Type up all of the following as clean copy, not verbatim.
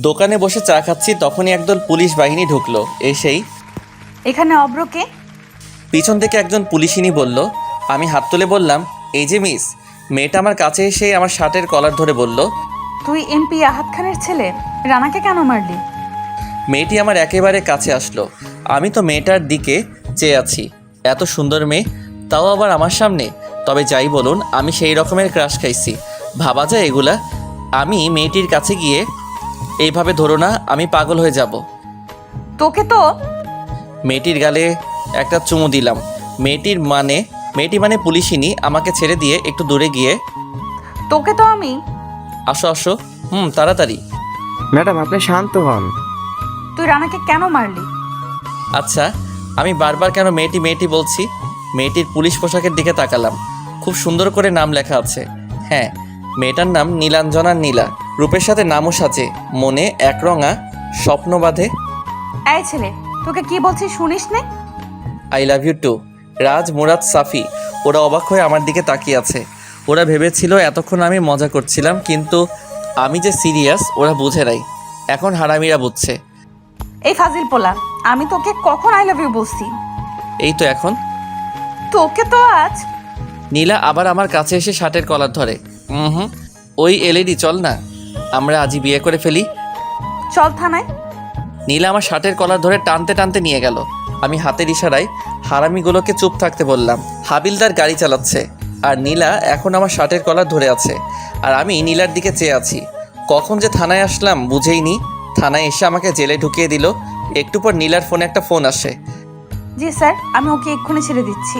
দোকানে বসে চা খাচ্ছি, তখনই একদল পুলিশ বাহিনী ঢুকলো। এসেই এখানে অব্রকে? পিছন থেকে একজন পুলিশিনী বলল। আমি হাত তুলে বললাম, এই যে মিস। মেয়েটা আমার কাছে এসে আমার শার্টের কলার ধরে বলল, তুই এমপি আহাদ খানের ছেলে, রানাকে কেন মারলি? মেয়েটি আমার একেবারে কাছে আসলো। আমি তো মেয়েটার দিকে চেয়ে আছি, এত সুন্দর মেয়ে, তাও আবার আমার সামনে। তবে যাই বলুন, আমি সেই রকমের ক্রাশ খাইছি, ভাবা যায় এগুলা? আমি মেয়েটির কাছে গিয়ে, এইভাবে ধরো না, আমি পাগল হয়ে যাব। তোকে তো। মেয়েটির গালে একটা চুমু দিলাম। মেয়েটি মানে পুলিশিনী আমাকে ছেড়ে দিয়ে একটু দূরে গিয়ে, তোকে তো আমি। আসো আসো, তাড়াতাড়ি। ম্যাডাম আপনি শান্ত হন। তুই রানাকে কেন মারলি? আচ্ছা, আমি বারবার কেন মেয়েটি মেয়েটি বলছি? মেয়েটির পুলিশ পোশাকের দিকে তাকালাম। খুব সুন্দর করে নাম লেখা আছে। হ্যাঁ, মেয়েটার নাম নীলাঞ্জনা নীলা। রূপের সাথে নামও সাজে, মনে একরঙা স্বপ্ন বাঁধে। এই ছেলে, তোকে কি বলছি শুনিস নে? I love you too. Raj, Murad, Safi ওরা অবাক হয়ে আমার দিকে তাকিয়ে আছে। ওরা ভেবেছিল এতক্ষণ আমি মজা করছিলাম, কিন্তু আমি যে সিরিয়াস ওরা বুঝে নাই। এখন হারামিরা বুঝছে। এই ফাজিল পোলা, আমি তোকে কখন আই লাভ ইউ বলছি? এই তো এখন। তোকে তো আজ। নীলা আবার আমার কাছে এসে শার্টের কলার ধরে। ওই এলইডি, চল না, আমরা আজই বিয়ে করে ফেলি। চল থানায়। নীলা আমার শার্টের কলার ধরে টানতে টানতে নিয়ে গেল। আমি হাতের ইশারায় হারামিগুলোকে চুপ থাকতে বললাম। হাবিলদার গাড়ি চালাচ্ছে, আর নীলা এখন আমার শার্টের কলার ধরে আছে, আর আমি নীলার দিকে চেয়ে আছি। কখন যে থানায় আসলাম বুঝেইনি। থানায় এসে আমাকে জেলে ঢুকিয়ে দিল। একটু পর নীলার ফোনে একটা ফোন আসে। জি স্যার, আমি ওকে এক্ষুনি ছেড়ে দিচ্ছি।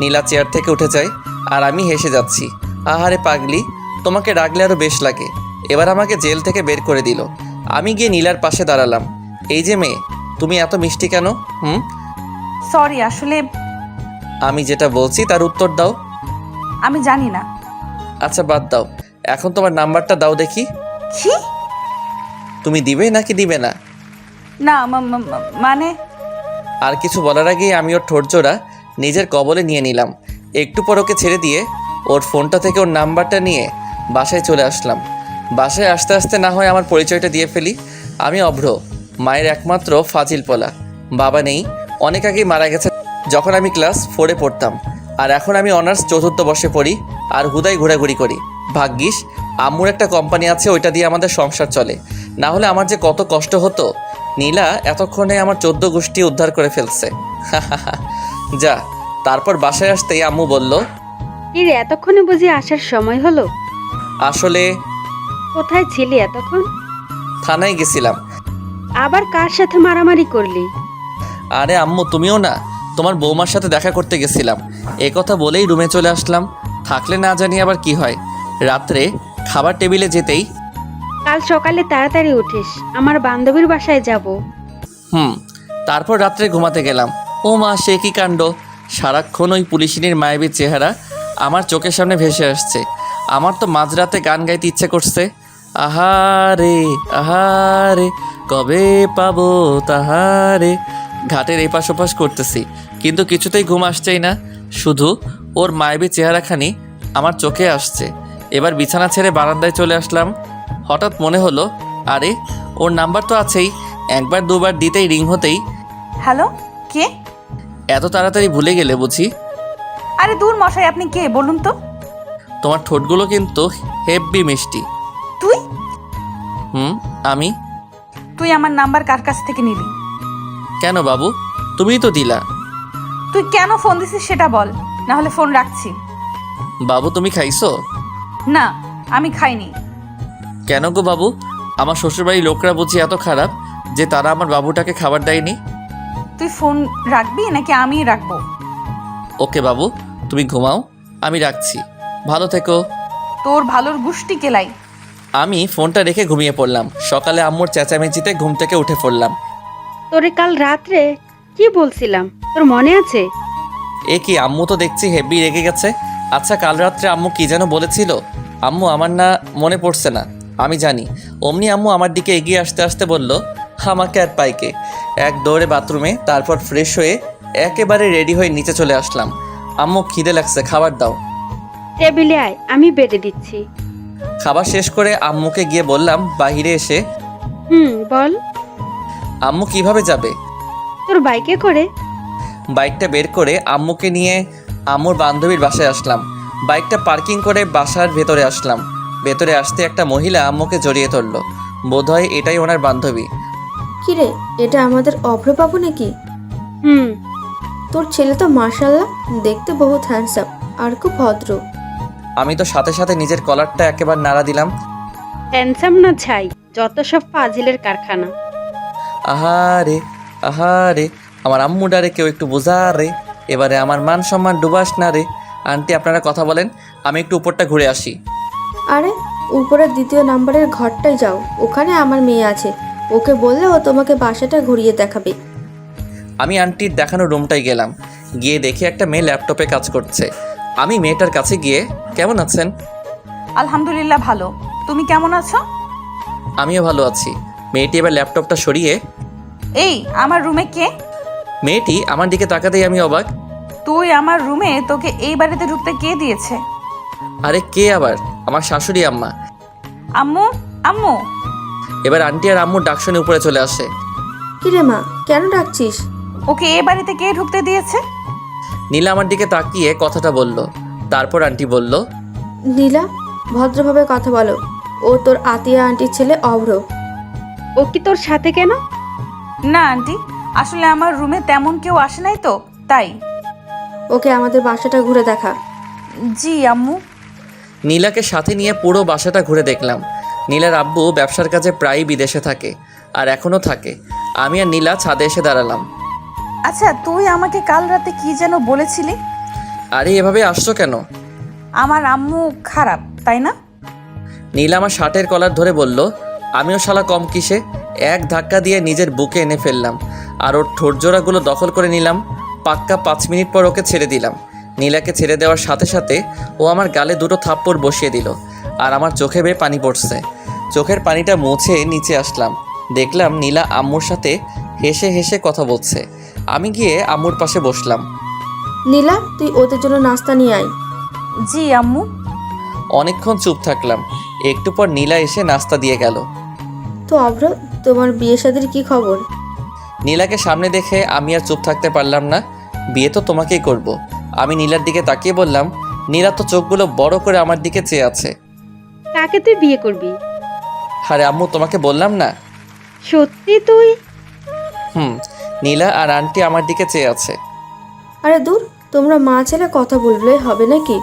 নীলা চেয়ার থেকে উঠে যায়, আর আমি হেসে যাচ্ছি। আহারে পাগলি, তোমাকে রাখলে আরও বেশ লাগে। এবার আমাকে জেল থেকে বের করে দিল। আমি গিয়ে নীলার পাশে দাঁড়ালাম। এই যে মেয়ে, তুমি এত মিষ্টি কেন? সরি, আসলে আমি যেটা বলছি তার উত্তর দাও। আমি জানি না। আচ্ছা বাদ দাও, এখন তোমার নাম্বারটা দাও দেখি। কি? তুমি দিবে নাকি দিবে না? না মানে। আর কিছু বলার আগেই আমি ওর ঠোঁটজোড়া নিজের কবলে নিয়ে নিলাম। একটু পর ওকে ছেড়ে দিয়ে ওর ফোনটা থেকে ওর নাম্বারটা নিয়ে বাসায় চলে আসলাম। বাসায় আসতে আসতে না হয় আমার পরিচয়টা দিয়ে ফেলি। আমি অভ্র, মায়ের একমাত্র ফাজিল পোলা। বাবা নেই, অনেক আগেই মারা গেছে যখন আমি ক্লাস 4-এ পড়তাম। আর এখন আমি অনার্স 4র্থ বর্ষে পড়ি, আর হুদাই ঘোরাঘুরি করি। ভাগ্যিস আম্মুর একটা কোম্পানি আছে, ওইটা দিয়ে আমাদের সংসার চলে, না হলে আমার যে কত কষ্ট হতো। নীলা এতক্ষণে আমার 14 গোষ্ঠী উদ্ধার করে ফেলছে। যা। তারপর বাসায় আসতেই আম্মু বলল, কি রে, এতক্ষণে বুঝি আসার সময় হলো? আসলে কোথায় ছিলি এতক্ষণ? থানায় গেছিলাম। আবার কার সাথে মারামারি করলি? আরে আম্মু, তুমিও না, তোমার বৌমার সাথে দেখা করতে গেছিলাম। এ কথা বলেই রুমে চলে আসলাম। থাকলে না জানি আবার কি হয়। রাত্রে খাবার টেবিলে যেতেই, কাল সকালে তাড়াতাড়ি উঠিস, আমার বান্ধবীর বাসায় যাব। তারপর রাত্রে ঘুমাতে গেলাম। ও মা, সে কি কাণ্ড! সারাক্ষণ ওই পুলিশিনীর মায়াবী চেহারা আমার চোখের সামনে ভেসে আসছে। আমার তো মাঝরাতে গান গাইতে ইচ্ছে করছে। আহারে আহারে, কবে পাবো তাহারে। ঘাটের এপাশ ওপাশ করতেছি, কিন্তু কিছুতেই ঘুম আসছেই না। শুধু ওর মায়াবী চেহারাখানি আমার চোখে আসছে। এবার বিছানা ছেড়ে বারান্দায় চলে আসলাম। হঠাৎ মনে হলো, আরে ওর নাম্বার তো আছেই। একবার দুবার দিতেই রিং হতেই। হ্যালো, কে? এত তাড়াতাড়ি ভুলে গেলে বুঝি? আরে দূর মশাই, আপনি কে বলুন তো? তোমার ঠোঁটগুলো কিন্তু হেব্বি মিষ্টি। তুই? আমি? তুই আমার নাম্বার কার কাছ থেকে নিলি? কেন বাবু, তুমিই তো দিলা। তুই কেন ফোন দিছিস সেটা বল, না হলে ফোন রাখছি। বাবু তুমি খাইছো? না, আমি খাইনি। কেন গো বাবু, আমার শ্বশুরবাড়ির লোকরা বুঝি এত খারাপ যে তারা আমার বাবুটাকে খাবার দেয়নি? তুই ফোন রাখবি নাকি আমি রাখবো? ওকে বাবু, তুমি ঘুমাও, আমি রাখছি। ভালো থেকো। তোর ভালোর গুষ্টি কেলাই। আমি ফোনটা রেখে ঘুমিয়ে পড়লাম। সকালে আম্মুর চেঁচামেচিতে ঘুম থেকে উঠে পড়লাম। তোরে কাল রাত্রে কি বলছিলাম তোর মনে আছে? এ কি, আম্মু তো দেখছি হেব্বি রেগে গেছে। আচ্ছা, কাল রাত্রে আম্মু কি যেন বলেছিল? আম্মু, আমার না মনে পড়ছে না, আমি জানি। অমনি আম্মু আমার দিকে এগিয়ে আসতে আসতে বলল, আমাকে আর পাইকে। এক দৌড়ে বাথরুমে, তারপর ফ্রেশ হয়ে একেবারে রেডি হয়ে নিচে চলে আসলাম। আম্মু, খিদে লাগছে, খাবার দাও। টেবিলে আয়, আমি বেড়ে দিচ্ছি। খাবার শেষ করে আম্মুকে গিয়ে বললাম, বাহিরে এসে, বল। আম্মু কিভাবে যাবে? তোর বাইকে করে। বাইকটা বের করে আম্মুকে নিয়ে আম্মুর বান্ধবীর বাসায় আসলাম। বাইকটা পার্কিং করে বাসার ভেতরে আসলাম। ভেতরে আসতে একটা মহিলা আম্মুকে জড়িয়ে ধরল। বোধহয় এটাই ওনার বান্ধবী। কিরে, এটা আমাদের অভ্রবাবু নাকি? হুম। তোর ছেলে তো মাশাআল্লাহ দেখতে বহুত হ্যান্ডসাম আর খুব ভদ্র। আমি তো সাথে সাথে নিজের কলারটা একেবারে নাড়া দিলাম। হ্যান্ডসাম না ছাই, যত সব ফাজিলের কারখানা। আহারে আহারে, আমার আম্মু ডারে কেউ একটু বোঝা রে। এবারে আমার মান সম্মান ডুবাস না রে। আন্টি আপনারা কথা বলেন, আমি একটু উপরটা ঘুরে আসি। আরে উপরের 2য় নাম্বারের ঘরটায় যাও, ওখানে আমার মেয়ে আছে। ওকে বললে ও তোমাকে বাসাটা ঘুরিয়ে দেখাবে। আমি আন্টির দেখানো রুমটায় গেলাম। গিয়ে দেখি একটা মেয়ে ল্যাপটপে কাজ করছে। আমি মেয়েটার কাছে গিয়ে, কেমন আছেন? আলহামদুলিল্লাহ ভালো। তুমি কেমন আছো? আমিও ভালো আছি। মেয়েটি এবার ল্যাপটপটা সরিয়ে, এই আমার রুমে কে? মেয়েটি আমার দিকে তাকাতেই আমি অবাক। তুই আমার রুমে, তোকে এই বাড়িতে ঢুকতে কে দিয়েছে? আরে কে আবার? আমার শাশুড়ি আম্মা। আম্মু, আম্মু। এবার আন্টি আর আম্মুর ডাক শুনে উপরে চলে আসে। কিরে মা, কেন ডাকছিস? ওকে এই বাড়িতে কে ঢুকতে দিয়েছে? নীলা আমার দিকে তাকিয়ে কথাটা বলল। তারপর আন্টি বলল, নীলা, ভদ্রভাবে কথা বলো। ও তোর আতিয়া আন্টির ছেলে অভ্র। ও কি তোর সাথে কেন? না আন্টি, আসলে আমার রুমে তেমন কেউ আসে নাই তো, তাই। ওকে আমাদের বাসাটা ঘুরে দেখা। জি আম্মু। নীলাকে সাথে নিয়ে পুরো বাসাটা ঘুরে দেখলাম। নীলার আব্বু ব্যবসার কাজে প্রায়ই বিদেশে থাকে, আর এখনও থাকে। আমি আর নীলা ছাদে এসে দাঁড়ালাম। আচ্ছা, তুই আমাকে কাল রাতে কি যেন বলেছিলি? আরে এভাবে আসছো কেন? আমার আম্মু খারাপ, তাই না? নীলা আমার শার্টের কলার ধরে বলল। আমিও শালা কম কিসে, এক ধাক্কা দিয়ে নিজের বুকে এনে ফেললাম আর ওর ঠোঁটজোড়াগুলো দখল করে নিলাম। পাক্কা 5 মিনিট পর ওকে ছেড়ে দিলাম। নীলাকে ছেড়ে দেওয়ার সাথে সাথে ও আমার গালে 2টো থাপ্পড় বসিয়ে দিল, আর আমার চোখে বেয়ে পানি পড়ছে। চোখের পানিটা মুছে নিচে আসলাম। দেখলাম নীলা আম্মুর সাথে হেসে হেসে কথা বলছে। আমি গিয়ে আম্মুর পাশে বসলাম। নীলা, তুই ওদের জন্য নাস্তা নিয়ে আয়। জি আম্মু। অনেকক্ষণ চুপ থাকলাম। একটু পর নীলা এসে নাস্তা দিয়ে গেল। তো অভ্র, তোমার বিয়ে শাদীর কি খবর? নীলাকে সামনে দেখে আমি আর চুপ থাকতে পারলাম না। বিয়ে তো তোমাকেই করব। আমি নীলার দিকে তাকিয়ে বললাম। নীলা তো চোখগুলো বড় করে আমার দিকে চেয়ে আছে। কাকে তুই বিয়ে করবি? আরে আম্মু, তোমাকে বললাম না? সত্যি তুই? নীলা আর আন্টি আমার দিকে চেয়ে আছে। আরে দূর, তোমরা মা ছেলে কথা বললে হবে নাকি?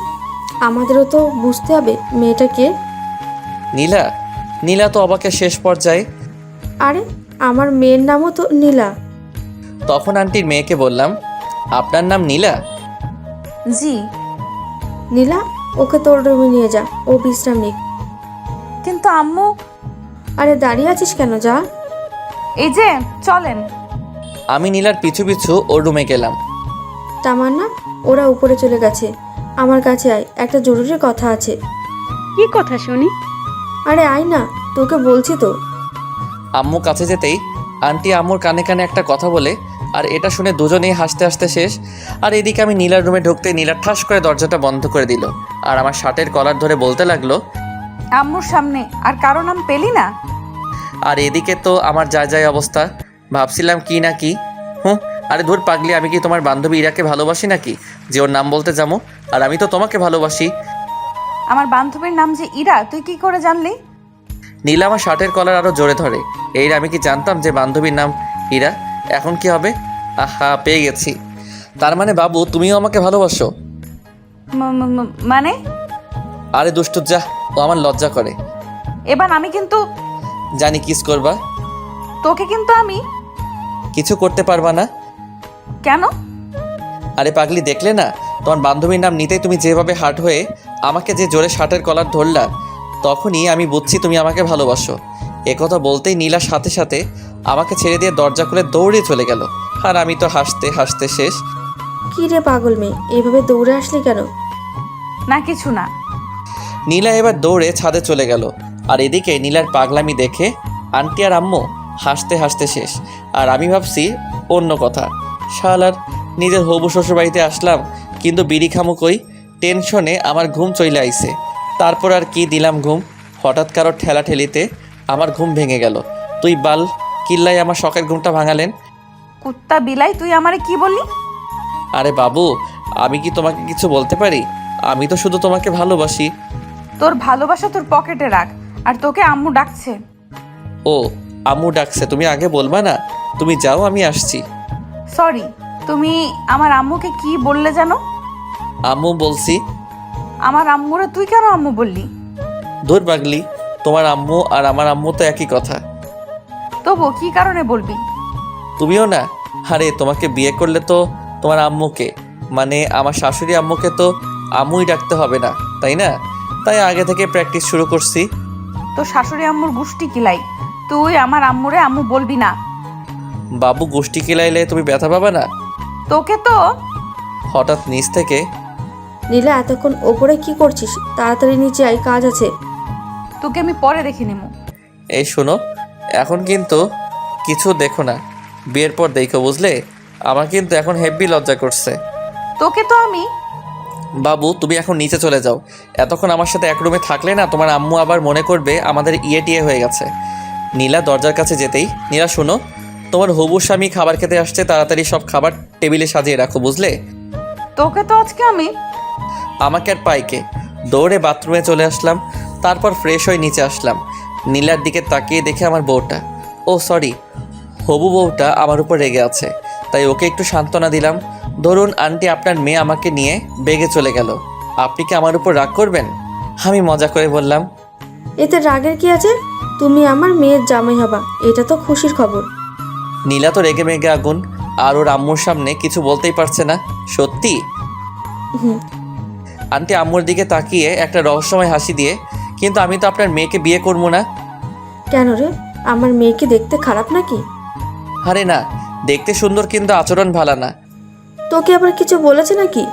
আমাদেরও তো বুঝতে হবে মেয়েটা কে। নীলা? নীলা তো অবাকের শেষ পর্যায়ে। আরে আমার মেয়ের নামও তো নীলা। তখন আন্টির মেয়েকে বললাম, আপনার নাম নীলা? জি। নীলা, ওকে তোর রুমে নিয়ে যা, ও বিশ্রাম নিক। কিন্তু আম্মু। আরে দাঁড়িয়ে আছিস কেন, যা। এই যে চলেন। আমি নীলার পিছু পিছু ওর রুমে গেলাম। তামান্না, ওরা উপরে চলে গেছে। আমার কাছে আয়, একটা জরুরি কথা আছে। কি কথা শুনি? আরে আয় না, তোকে বলছি তো। আম্মু কাছে যেতেই আন্টি আম্মুর কানে কানে একটা কথা বলে, আর এটা শুনে দুজনেই হাসতে হাসতে শেষ। আর এদিকে আমি নীলার রুমে ঢুকতে নীলা ঠাস করে দরজাটা বন্ধ করে দিল, আর আমার শার্টের কলার ধরে বলতে লাগলো, আম্মুর সামনে আর কারো নাম পেলি না? আর এদিকে তো আমার যায় যায় অবস্থা। ভাবছিলাম কি না কি। আরে ধুর পাগলি, আমি কি তোমার বান্ধবী ইরাকে ভালোবাসি নাকি যে ওর নাম বলতে যাবো? আর আমি তো তোমাকে ভালোবাসি। আমার বান্ধবীর নাম যে ইরা, তুই কি করে জানলি? নীলা আমার শার্টের কলার আরো জোরে ধরে। এই আমি কি জানতাম যে বান্ধবীর নাম ইরা? এখন কি হবে? আহা, পেয়ে গেছি। তার মানে বাবু, তুমিও আমাকে ভালোবাসো? মানে? আরে দুষ্টু, যা, ও আমার লজ্জা করে। এবার আমি কিন্তু জানি কিস করবা। তোকে কিন্তু আমি কিছু করতে পারবা না। কেন? আরে পাগলি, দেখলে না তোমার বান্ধবীর নাম নিতেই তুমি যেভাবে হার্ট হয়ে আমাকে যে জোরে শার্টের কলার ধরলা, তখনই আমি বুঝছি তুমি আমাকে ভালোবাসো। একথা বলতেই নীলার সাথে সাথে আমাকে ছেড়ে দিয়ে দরজা খুলে দৌড়ে চলে গেল, আর আমি তো হাসতে হাসতে শেষ। কি রে পাগল মেয়ে, এইভাবে দৌড়ে আসলি কেন? না কিছু না। নীলা এবার দৌড়ে ছাদে চলে গেল, আর এদিকে নীলার পাগলামি দেখে আন্টি আর আম্মু হাসতে হাসতে শেষ। আর আমি ভাবছি অন্য কথা। শালার নিজের হবু শ্বশুর বাড়িতে আসলাম, কিন্তু বিড়ি খামো কই? টেনশনে আমার ঘুম চলে আইছে। তারপর আর কি দিলাম ঘুম। হঠাৎ কারো ঠেলাঠেলিতে আমার ঘুম ভেঙে গেল। তুই বাল কিল্লাই আমার শখের ঘুমটা ভাঙালেন। কুত্তা বিলাই, তুই আমারে কি বললি? আরে বাবু, আমি কি তোমাকে কিছু বলতে পারি? আমি তো শুধু তোমাকে ভালোবাসি। তোর ভালোবাসা তোর পকেটে রাখ। আর তোকে আম্মু ডাকছে। ও, আম্মু ডাকছে, তুমি আগে বলবা না? তুমি যাও, আমি আসছি। সরি, তুমি আমার আম্মুকে কি বললে জানো? আম্মু বলছি। আমার আম্মুরে তুই কেন আম্মু বললি? দূর পাগলি, তোমার আম্মু আর আমার আম্মু তো একই কথা। তবু কি কারণে বলবি? তুমিও না? আরে তোমাকে বিয়ে করলে তো তোমার আম্মুকে, মানে আমার শাশুড়ি আম্মুকে তো আম্মুই ডাকতে হবে না, তাই না? তাই আগে থেকে প্র্যাকটিস শুরু করছি। তোর শাশুড়ি আম্মুর গুষ্টি কিলাই, তুই আমার আম্মুরে আম্মু বলবি না। বাবু গোষ্ঠী কিলাইলে তুমি ব্যথা পাবা না? তোকে তো। হঠাৎ নিচ থেকে, নীলা এতক্ষণ ওপরে কি করছিস? তাড়াতাড়ি নিচে আয়, কাজ আছে। তোকে আমি পরে দেখে নিমু। এই শোনো, এখন কিন্তু কিছু দেখো না, বিয়ের পর দেখো, বুঝলে? আমার কিন্তু এখন হেভি লজ্জা করছে। তোকে তো আমি। বাবু তুমি এখন নিচে চলে যাও। এতক্ষণ আমার সাথে এক রুমে থাকলে না, তোমার আম্মু আবার মনে করবে আমাদের টিয়ে হয়ে গেছে। নীলা দরজার কাছে যেতেই, নীলা শোনো, তোমার হবু স্বামী খাবার খেতে আসছে, তাড়াতাড়ি সব খাবার টেবিলে সাজিয়ে রাখো, বুঝলে? তোকে তো আজকে আমি। আমাকে আর পাইকে দৌড়ে বাথরুমে চলে আসলাম, তারপর ফ্রেশ হয়ে নিচে আসলাম। নীলার দিকে তাকিয়ে দেখে আমার বউটা, ও সরি, হবু বউটা আমার উপর রেগে আছে, তাই ওকে একটু সান্ত্বনা দিলাম। ধরুন আন্টি, আপনার মেয়ে আমাকে নিয়ে বেগে চলে গেল, আপনি কি আমার উপর রাগ করবেন? আমি মজা করে বললাম। এতে রাগের কি আছে? তুমি আমার মেয়ের জামাই হবা, এটা তো খুশির খবর। নীলা তো রেগে মেগে আগুন, আর ওর আম্মুর সামনে কিছু বলতেই পারছে না। সত্যি? হুম। আন্টি আম্মুর দিকে তাকিয়ে একটা রহস্যময় হাসি দিয়ে, কিন্তু আমি তো আপনার মেয়েকে বিয়ে করবো না। কেন রে, আমার মেয়েকে দেখতে খারাপ নাকি? আরে না, দেখতে সুন্দর কিন্তু আচরণ ভালো না। তোকে আবার কিছু বলেছে নাকি?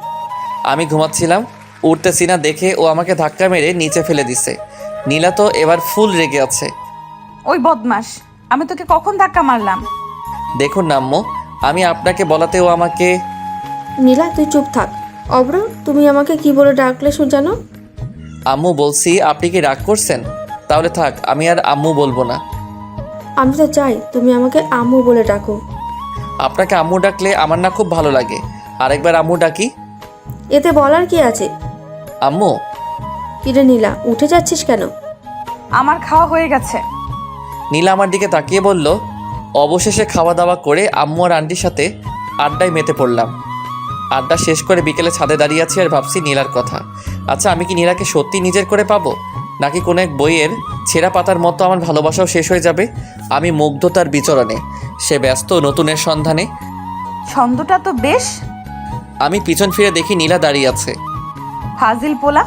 আমি ঘুমাচ্ছিলাম, উঠতেছি না দেখে ও আমাকে ধাক্কা মেরে নিচে ফেলে দিছে। নীলা তো এবার ফুল রেগে আছে। ওই বদমাস, আমি তোকে কখন ধাক্কা মারলাম? দেখুন না আম্মু, আমি আপনাকে বলাতে ও আমাকে। নীলা তুই চুপ থাক। অব্র, তুমি আমাকে কি বলে ডাকলে জানো? আম্মু বলছি, আপনি কি রাগ করছেন? তাহলে থাক, আমি আর আম্মু বলবো না। আমি তো চাই তুমি আমাকে আম্মু বলে ডাকো। আপনাকে আম্মু ডাকলে আমার না খুব ভালো লাগে, আরেকবার আম্মু ডাকি। এতে বলার কি আছে? আম্মু। কিরে নীলা, উঠে যাচ্ছিস কেন? আমার খাওয়া হয়ে গেছে। নীলা আমার দিকে তাকিয়ে বলল। অবশেষে খাওয়া দাওয়া করে আম্মু আর আন্টির সাথে আড্ডায় মেতে পড়লাম। আড্ডা শেষ করে বিকেলে ছাদে দাঁড়িয়ে আছি আর ভাবছি নীলার কথা। আচ্ছা, আমি কি নীলাকে সত্যি নিজের করে পাবো, নাকি কোনো এক বইয়ের ছেঁড়া পাতার মতো আমার ভালোবাসাও শেষ হয়ে যাবে? আমি মুগ্ধ তার বিচরণে, সে ব্যস্ত নতুনের সন্ধানে। ছন্দটা তো বেশ। আমি পিছন ফিরে দেখি নীলা দাঁড়িয়ে আছে। ফাজিল পোলা।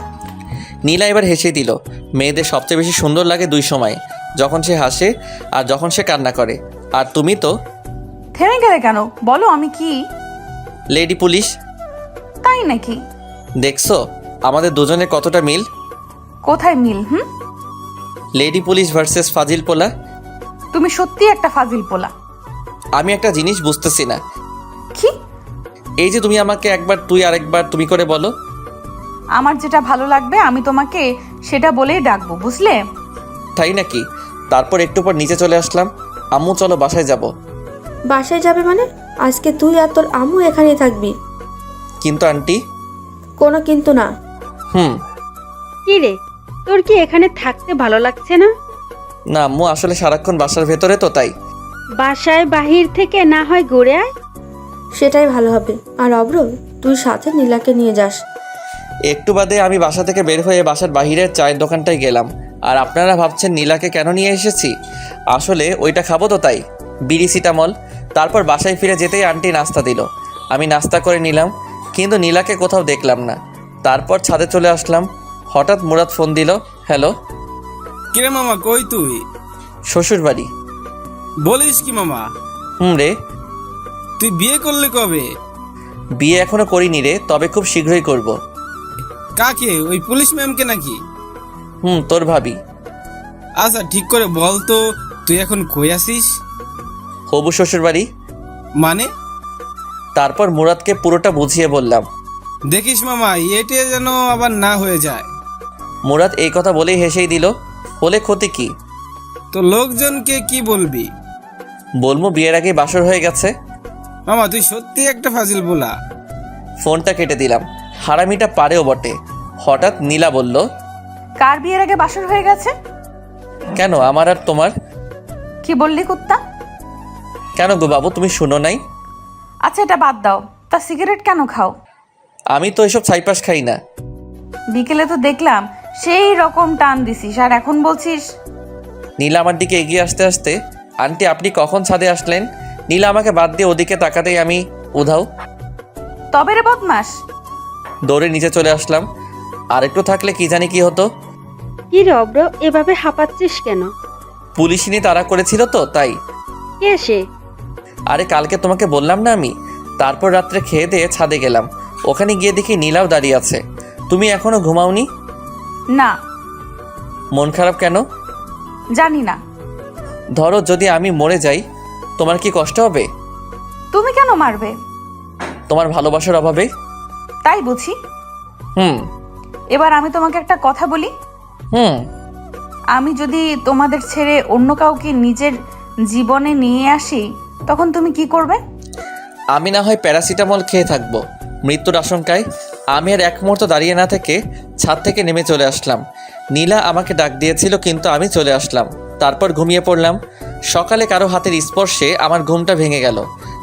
নীলা এবার হেসে দিল। মেয়েদের সবচেয়ে বেশি সুন্দর লাগে দুই সময়, যখন সে হাসে আর যখন সে কান্না করে। আর তুমি তো থেমে গেলে কেন? বলো আমি কি? Lady police. তাই নাকি? দেখছো আমাদের দুজনের কতটা মিল? কোথায় মিল? লেডি পুলিশ ভার্সেস ফাজিল পোলা। তুমি সত্যি একটা ফাজিল পোলা। আমি একটা জিনিস বুঝতেছি না। কি? এই যে তুমি আমাকে একবার তুই আরেকবার তুমি করে বলো। আমার যেটা ভালো লাগবে আমি তোমাকে সেটা বলেই ডাকবো, বুঝলে? তাই নাকি? তারপর একটু পর নিচে চলে আসলাম। আম্মু চলো বাসায় যাব। বাসায় যাবে মানে? আজকে তুই আর তোর আম্মু এখানেই থাকবি। কিন্তু আন্টি। কোনো কিন্তু না। কি রে, তোর কি এখানে থাকতে ভালো লাগছে না? না আম্মু, আসলে সারাক্ষণ বাসার ভেতরে তো, তাই। বাসায় বাহির থেকে না হয় ঘুরে আয়। সেটাই ভালো হবে। আর অব্র, তুই সাথে নীলাকে নিয়ে যাস। একটু বাদে আমি বাসা থেকে বের হয়ে বাসার বাহিরের চায়ের দোকানটায় গেলাম। আর আপনারা ভাবছেন নীলাকে কেন নিয়ে এসেছি? আসলে ওইটা খাবো তো, তাই। বিড়ি সিটামল। তারপর বাসায় ফিরে যেতেই আন্টি নাস্তা দিল। আমি নাস্তা করে নিলাম, কিন্তু নীলাকে কোথাও দেখলাম না। তারপর ছাদে চলে আসলাম। হঠাৎ মুরাদ ফোন দিল। হ্যালো। কিরে মামা, কই তুই? শ্বশুর বাড়ি। বলিস কি মামা? রে। তুই বিয়ে করলি কবে? বিয়ে এখনো করিনি রে, তবে খুব শীঘ্রই করব। কাকে? ওই পুলিশ ম্যামকে নাকি? তোর ভাবি। আচ্ছা ঠিক করে বল তো, তুই এখন কই আসিস? হবু শ্বশুর বাড়ি। মানে? তারপর মুরাদকে পুরোটা বুঝিয়ে বললাম। দেখিস মামা, এটা যেন আবার না হয়ে যায়। মুরাদ এই কথা বলেই হেসেই দিল। হলে ক্ষতি কি? তো লোকজনকে কি বলবি? বলবো বিয়ের আগে বাসর হয়ে গেছে। মামা তুই সত্যি একটা ফাজিল বলা। ফোনটা কেটে দিলাম। হারামিটা পারেও বটে। হঠাৎ নীলা বলল, কার বিয়ের আগে বাসর হয়ে গেছে? কেন আমার আর তোমার? কি বললি কুত্তা? কেন গো বাবু, তুমি শুনো নাই? আচ্ছা এটা বাদ দাও, তা সিগারেট কেন খাও? আমি তো এসব ছাইপাস খাই না। বিকেলে তো দেখলাম সেই রকম টান দিছিস, আর এখন বলছিস? নীলা আমার দিকে এগিয়ে আসতে আসতে, আন্টি আপনি কখন ছাদে আসলেন? নীলা আমাকে বাদ দিয়ে ওদিকে তাকাতেই আমি উধাও। তবে রে বদমাস। দৌড়ে নিচে চলে আসলাম। আর একটু থাকলে কি জানি কি হতো। কি রে অব্র, এভাবে হাঁপাচ্ছিস কেন? পুলিশিনি তাড়া করেছিল তো তাই। কে সে? আরে কালকে তোমাকে বললাম না আমি। তারপর রাত্রে খেয়ে দিয়ে ছাদে গেলাম। ওখানে গিয়ে দেখি নীলাও দাঁড়িয়ে আছে। তুমি এখনো ঘুমাওনি? না। মন খারাপ কেন? জানি না। ধরো যদি আমি মরে যাই, তোমার কি কষ্ট হবে? তুমি কেন মারবে? তোমার ভালোবাসার অভাবে। তাই বুঝি। হুম এবার আমি তোমাকে একটা কথা বলি। হুম আমি যদি তোমাদের ছেড়ে অন্য কাউকে নিজের জীবনে নিয়ে আসি, তখন তুমি কি করবে? আমি না হয় প্যারাসিটামল খেয়ে থাকবো মৃত্যুর আশঙ্কায়। আমি আর এক মুহূর্ত দাঁড়িয়ে না থেকে ছাদ থেকে নেমে চলে আসলাম। নীলা আমাকে ডাক দিয়েছিল কিন্তু আমি চলে আসলাম। তারপর ঘুমিয়ে পড়লাম। সকালে কারো হাতের স্পর্শে আমার ঘুমটা ভেঙে গেল।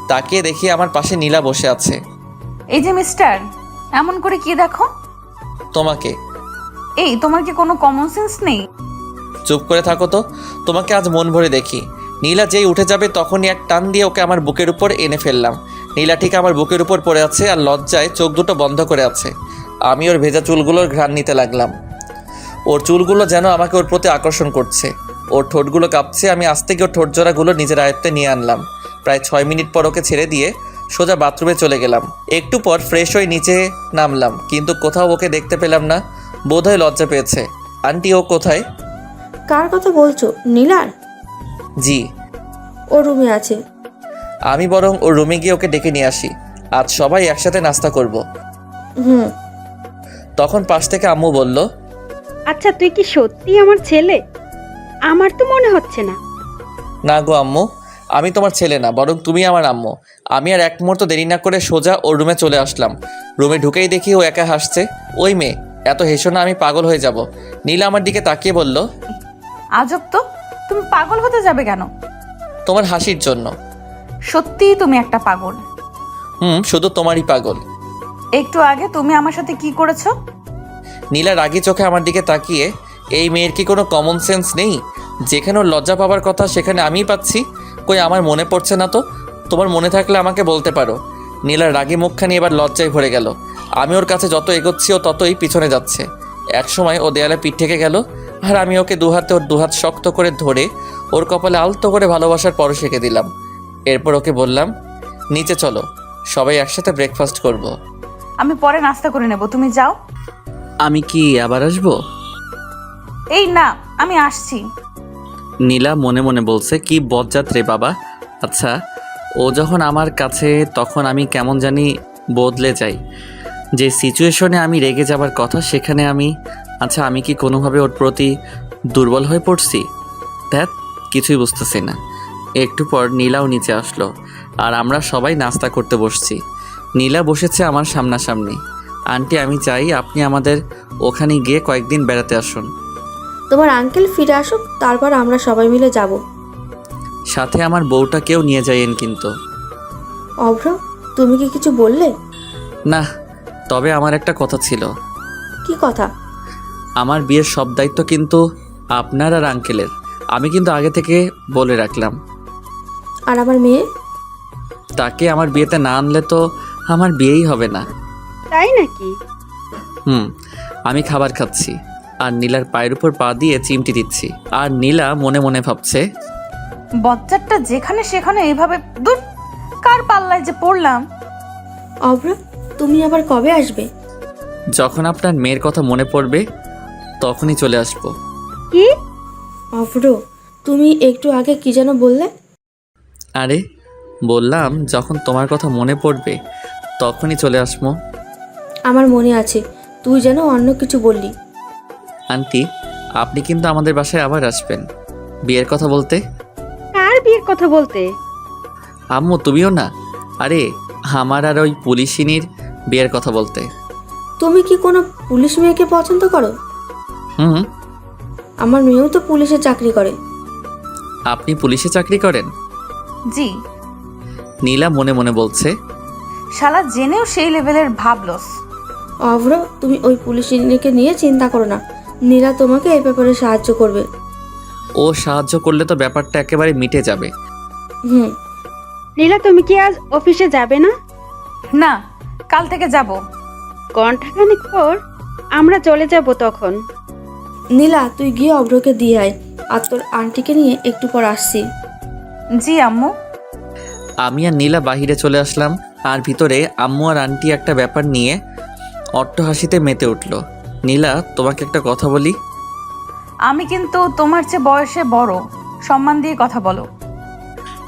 তাকিয়ে দেখি আমার পাশে নীলা বসে আছে। এই যে মিস্টার, এমন করে কি দেখো? তোমাকে। এই তোমার কি কোনো কমন সেন্স নেই? চুপ করে থাকো তো। তোমাকে আজ মন ভরে দেখি। নীলা যেই উঠে যাবে তখনই এক টান দিয়ে ওকে আমার বুকের উপর এনে ফেললাম। নীলা ঠিক আমার বুকের উপর পড়ে আছে আর লজ্জায় চোখ দুটো বন্ধ করে আছে। আমি ওর ভেজা চুলগুলোর ঘ্রাণ নিতে লাগলাম। ওর চুলগুলো যেন আমাকে ওর প্রতি আকর্ষণ করছে। ওর ঠোঁটগুলো কাঁপছে। আমি আস্তে গিয়ে ওর ঠোঁট জোড়াগুলো নিজের আয়ত্তে নিয়ে আনলাম। প্রায় 6 মিনিট পর ওকে ছেড়ে দিয়ে সোজা বাথরুমে চলে গেলাম। একটু পর ফ্রেশ হয়ে নিচে নামলাম, কিন্তু কোথাও ওকে দেখতে পেলাম না। বোধহয় লজ্জা পেয়েছে। আন্টি ও কোথায়? কার কথা বলছো? নীলার? জি। ও রুমে আছে। আমি বরং ওর রুমে গিয়ে ওকে ডেকে নিয়ে আসি। আজ সবাই একসাথে নাস্তা করব। হুম। তখন পাশ থেকে আম্মু বলল, আচ্ছা তুই কি সত্যি আমার ছেলে? আমার তো মনে হচ্ছে না। না গো আম্মু, আমি তোমার ছেলে না, বরং তুমি আমার আম্মু। আমি আর এক মুহূর্ত দেরি না করে সোজা ওর রুমে চলে আসলাম। রুমে ঢুকেই দেখি ও একা হাসছে। ওই মেয়ে, এত হেসো না, আমি পাগল হয়ে যাব। নীলা আমার দিকে তাকিয়ে বলল, আজব তো, তুমি পাগল হতে যাবে কেন? তোমার হাসির জন্য। সত্যিই তুমি একটা পাগল। শুধু তোমারই পাগল। একটু আগে তুমি আমার সাথে কি করেছো? নীলা রাগী চোখে আমার দিকে তাকিয়ে, এই মেয়ের কি কোনো কমন সেন্স নেই? যেখানে ওর লজ্জা পাওয়ার কথা সেখানে আমিই পাচ্ছি। কই আমার মনে পড়ছে না তো। তোমার মনে থাকলে আমাকে বলতে পারো। নীলার রাগী মুখখানি এবার লজ্জায় ভরে গেল। আমি ওর কাছে যত এগোচ্ছি ও ততই পিছনে যাচ্ছে। একসময় ও দেয়ালে পিঠ থেকে গেল, আর আমি ওকে দুহাতে ওর দুহাত শক্ত করে ধরে ওর কপালে আলতো করে ভালোবাসার পরশ এঁকে দিলাম। এরপর ওকে বললাম, নিচে চলো, সবাই একসাথে ব্রেকফাস্ট করব। আমি পরে নাস্তা করে নেব, তুমি যাও। আমি কি আবার আসবো? এই না, আমি আসছি। নীলা মনে মনে বলছে, কি বজ্জাত রে বাবা। আচ্ছা, ও যখন আমার কাছে তখন আমি কেমন জানি বদলে যাই। যে সিচুয়েশনে আমি রেগে যাবার কথা সেখানে আচ্ছা আমি কি কোনোভাবে ওর প্রতি দুর্বল হয়ে পড়ছি? ধ্যাত, কিছুই বুঝতেছি না। একটু পর নীলাও নিচে আসলো আর আমরা সবাই নাস্তা করতে বসছি। নীলা বসেছে আমার সামনাসামনি। আন্টি, আমি চাই আপনি আমাদের ওখানে গিয়ে কয়েকদিন বেড়াতে আসুন। তোমার আঙ্কেল ফিরে আসুক, তারপর আমরা সবাই মিলে যাব। সাথে আমার বউটাকেও নিয়ে যাইয়েন কিন্তু। অভ্র, তুমি কি কিছু বললে? না, তবে আমার একটা কথা ছিল। কি কথা? আমার বিয়ের সব দায়িত্ব কিন্তু আপনার আর আঙ্কেলের। আমি কিন্তু আগে থেকে বলে রাখলাম। আর আমার মেয়ে? তাকে আমার বিয়েতে না আনলে তো আমার বিয়েই হবে না। তাই নাকি? আমি খাবার খাচ্ছি আর নীলার পায়ের উপর পা দিয়ে চিমটি দিচ্ছি। আর নীলা মনে মনে ভাবছে, বজ্জারটা যেখানে সেখানে এইভাবে দূর, কার পাল্লায় যে পড়লাম। অভ্র, তুমি আবার কবে আসবে? যখন আপনার মেয়ের কথা মনে পড়বে তখনই চলে আসবো। কি? অভ্র, তুমি একটু আগে কি যেন বললে? আরে বললাম, যখন তোমার কথা মনে পড়বে তখনই চলে আসবো। আমার মনে আছে, তুই যেন অন্য কিছু বললি। আন্টি, আপনি কিন্তু আমাদের বাসায় আবার আসবেন। বিয়ের কথা বলতে। কার বিয়ের কথা বলতে? আম্মু তুমিও না? আরে আমার আর ওই পুলিশিনীর বিয়ের কথা বলতে। তুমি কি কোনো পুলিশ মেয়েকে পছন্দ করো? হুম। আমার মেয়েও তো পুলিশে চাকরি করে। আপনি পুলিশে চাকরি করেন? জি। নীলা মনে মনে বলছে। শালা জেনেও সেই লেভেলের ভাবলস। অভ্র, তুমি ওই পুলিশিনীকে নিয়ে চিন্তা করো না। নীলা তোমাকে এই ব্যাপারে সাহায্য করবে। ও সাহায্য করলে তো ব্যাপারটা একেবারে মিটে যাবে। হুম। নীলা, তুমি কি আজ অফিসে যাবে না? না, কাল থেকে যাব। ঘন্টাখানিক পর আমরা চলে যাব তখন। নীলা, তুই গিয়ে অভ্রকে দিয়ে আয়, আর তোর আন্টিকে নিয়ে একটু পর আসছি। জি আম্মু। আমি আর নীলা বাহিরে চলে আসলাম, আর ভিতরে আম্মু আর আন্টি একটা ব্যাপার নিয়ে অট্টহাসিতে মেতে উঠল। নীলা, তোমাকে একটা কথা বলি। আমি কিন্তু তোমার চেয়ে বয়সে বড়, সম্মান দিয়ে কথা বলো।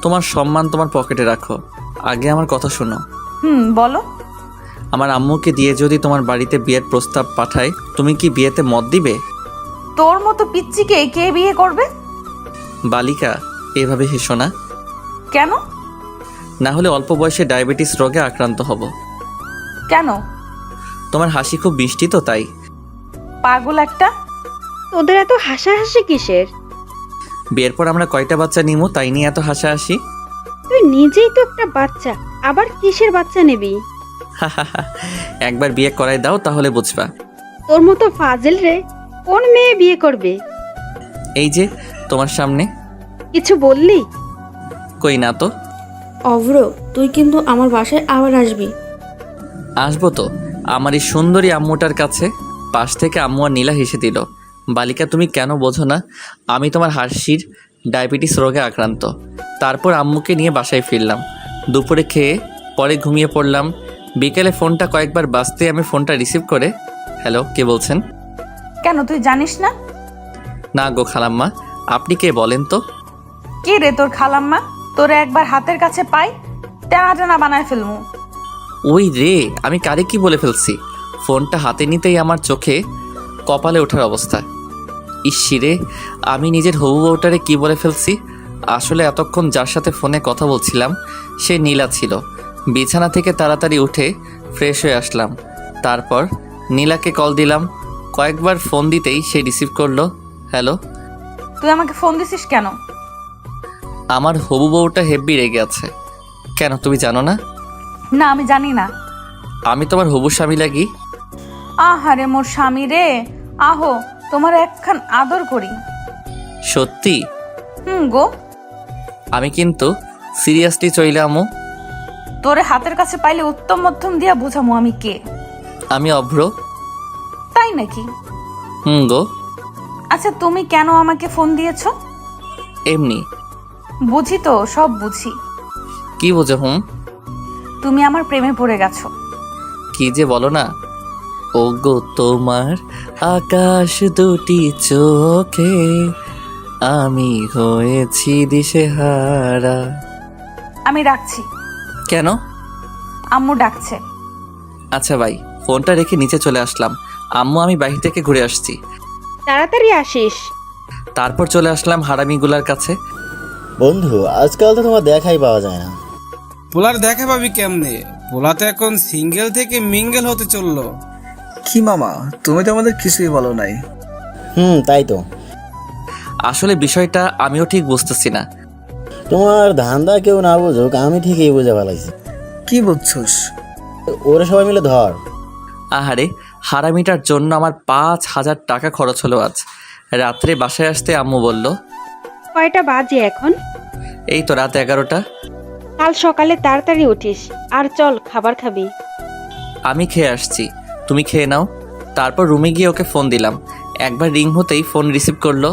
তোমার সম্মান তোমার পকেটে রাখো, আগে আমার কথা শোনো। বলো। আমার আম্মুকে দিয়ে যদি তোমার বাড়িতে বিয়ের প্রস্তাব পাঠায়, তুমি কি বিয়েতে মত দিবে? তোর মতো পিচ্চিকে কে বিয়ে করবে? বালিকা, এভাবে হেসো না। কেন? না হলে অল্প বয়সে ডায়াবেটিস রোগে আক্রান্ত হব। কেন? তোমার হাসি খুব মিষ্টি তো, তাই। পাগল একটা। তোদের এত হাসাহাসি কিসের? বিয়ের পর আমরা কয়টা বাচ্চা নিমো তাই নিয়ে এত হাসাহাসি? তুই নিজেই তো একটা বাচ্চা, আবার কিসের বাচ্চা নিবি? একবার বিয়ে করাই দাও, তাহলে বুঝবা। তোর মতো ফাজিল রে কোন মেয়ে বিয়ে করবে? এই যে তোমার সামনে। কিছু বললি? কই না তো। অভ্র, তুই কিন্তু আমার বাসায় আবার আসবি। আসবো তো, আমার এই সুন্দরী আম্মুটার কাছে। পাশ থেকে আম্মু আর নীলা হেসে দিল। বালিকা, তুমি কেন বোঝো না আমি তোমার হাসির ডায়াবেটিস রোগে আক্রান্ত। তারপর আম্মুকে নিয়ে বাসায় ফিরলাম। দুপুরে খেয়ে পরে ঘুমিয়ে পড়লাম। বিকেলে ফোনটা কয়েকবার বাজতে আমি ফোনটা রিসিভ করে, হ্যালো, কে বলছেন? কেন, তুই জানিস না? না গো খালাম্মা, আপনি কে বলেন তো? কে রে তোর খালাম্মা? তোরে একবার হাতের কাছে পাই, টানা টানা বানায় ফেলমু। ওই রে, আমি কারে কি বলে ফেলছি? ফোনটা হাতে নিতেই আমার চোখে কপালে ওঠার অবস্থা। ইসিরে, আমি নিজের হবু বউটারে কি বলে ফেলছি। আসলে এতক্ষণ যার সাথে ফোনে কথা বলছিলাম সে নীলা ছিল। বিছানা থেকে তাড়াতাড়ি উঠে ফ্রেশ হয়ে আসলাম। তারপর নীলাকে কল দিলাম। কয়েকবার ফোন দিতেই সে রিসিভ করলো। হ্যালো। তুই আমাকে ফোন দিছিস কেন? আমার হবু বউটা হেব্বি রেগে আছে। কেন, তুমি জানো না? না, আমি জানি না। আমি তোমার হবু স্বামী লাগি। আহারে মোর স্বামী রে, আহো তোমার একখান আদর করি। সত্যি? গো। আমি কিন্তু সিরিয়াসলি চইলে আমু। তোরে হাতের কাছে পাইলে উত্তম মধ্যম দিয়া বুঝামু আমি কে। আমি অভ্র। তাই নাকি? গো। আচ্ছা, তুমি কেন আমাকে ফোন দিয়েছো? এমনি। বুঝি তো, সব বুঝি। কি বোঝো? তুমি আমার প্রেমে পড়ে গেছো। কি যে বলো না। ও গো, তোমার আকাশ দুটি চোখে আমি হয়েছি দিশেহারা। আমি রাখছি। কেন? আম্মু ডাকছে। আচ্ছা ভাই, ফোনটা রেখে নিচে চলে আসলাম। আম্মু, আমি বাইরে থেকে ঘুরে আসছি। তাড়াতাড়ি আসিস। তারপর চলে আসলাম হারামিগুলার কাছে। বন্ধু, আজকাল তো তোমার দেখাই পাওয়া যায় না। পোলার দেখা পাবি কেমনে? পোলা তো এখন সিঙ্গেল থেকে মিঙ্গেল হতে চললো। কি মামা, তুমি তো আমাদের কিছুই বলো নাই। তাই তো। আসলে বিষয়টা আমিও ঠিক বুঝতেছি না। তোমার ধান্দা কেউ না বুঝুক, আমি ঠিকই বুঝে ফেলাইছি। কি বুঝছস? ওরা সবাই মিলে ধর। আহারে, হারামিটার জন্য আমার 5,000 টাকা খরচ হলো আজ। রাত্রে বাসায় আসতে আম্মু বলল, কয়টা বাজে এখন? এই তো রাত 11টা। কাল সকালে তাড়াতাড়ি উঠিস, আর চল খাবার খাবি। আমি খেয়ে আসছি, তুমি খেয়ে নাও। তারপর রুমে গিয়ে ওকে ফোন দিলাম। একবার রিং হতেই ফোন রিসিভ করলো।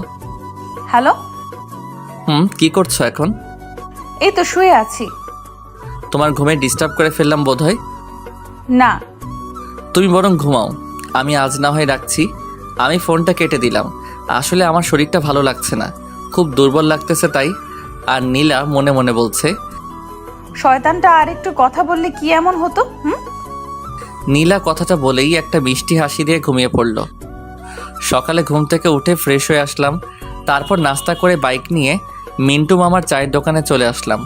হ্যালো। কি করছো এখন? এই তো শুয়ে আছি। তোমার ঘুমে ডিস্টার্ব করে ফেললাম বোধহয়। না। তুমি বরং ঘুমাও, আমি আজ না হয় রাখছি। আমি ফোনটা কেটে দিলাম। আসলে আমার শরীরটা ভালো লাগছে না, খুব দুর্বল লাগতেছে তাই। আর নীলা মনে মনে বলছে, শয়তানটা আর একটু কথা বললে কি এমন হতো? নীলা কথাটা বলেই একটা মিষ্টি হাসি দিয়ে ঘুমিয়ে পড়ল। সকালে ঘুম থেকে উঠে ফ্রেশ হয়ে আসলাম। তারপর নাস্তা করে বাইক নিয়ে মিন্টু মামার চায়ের দোকানে চলে আসলাম।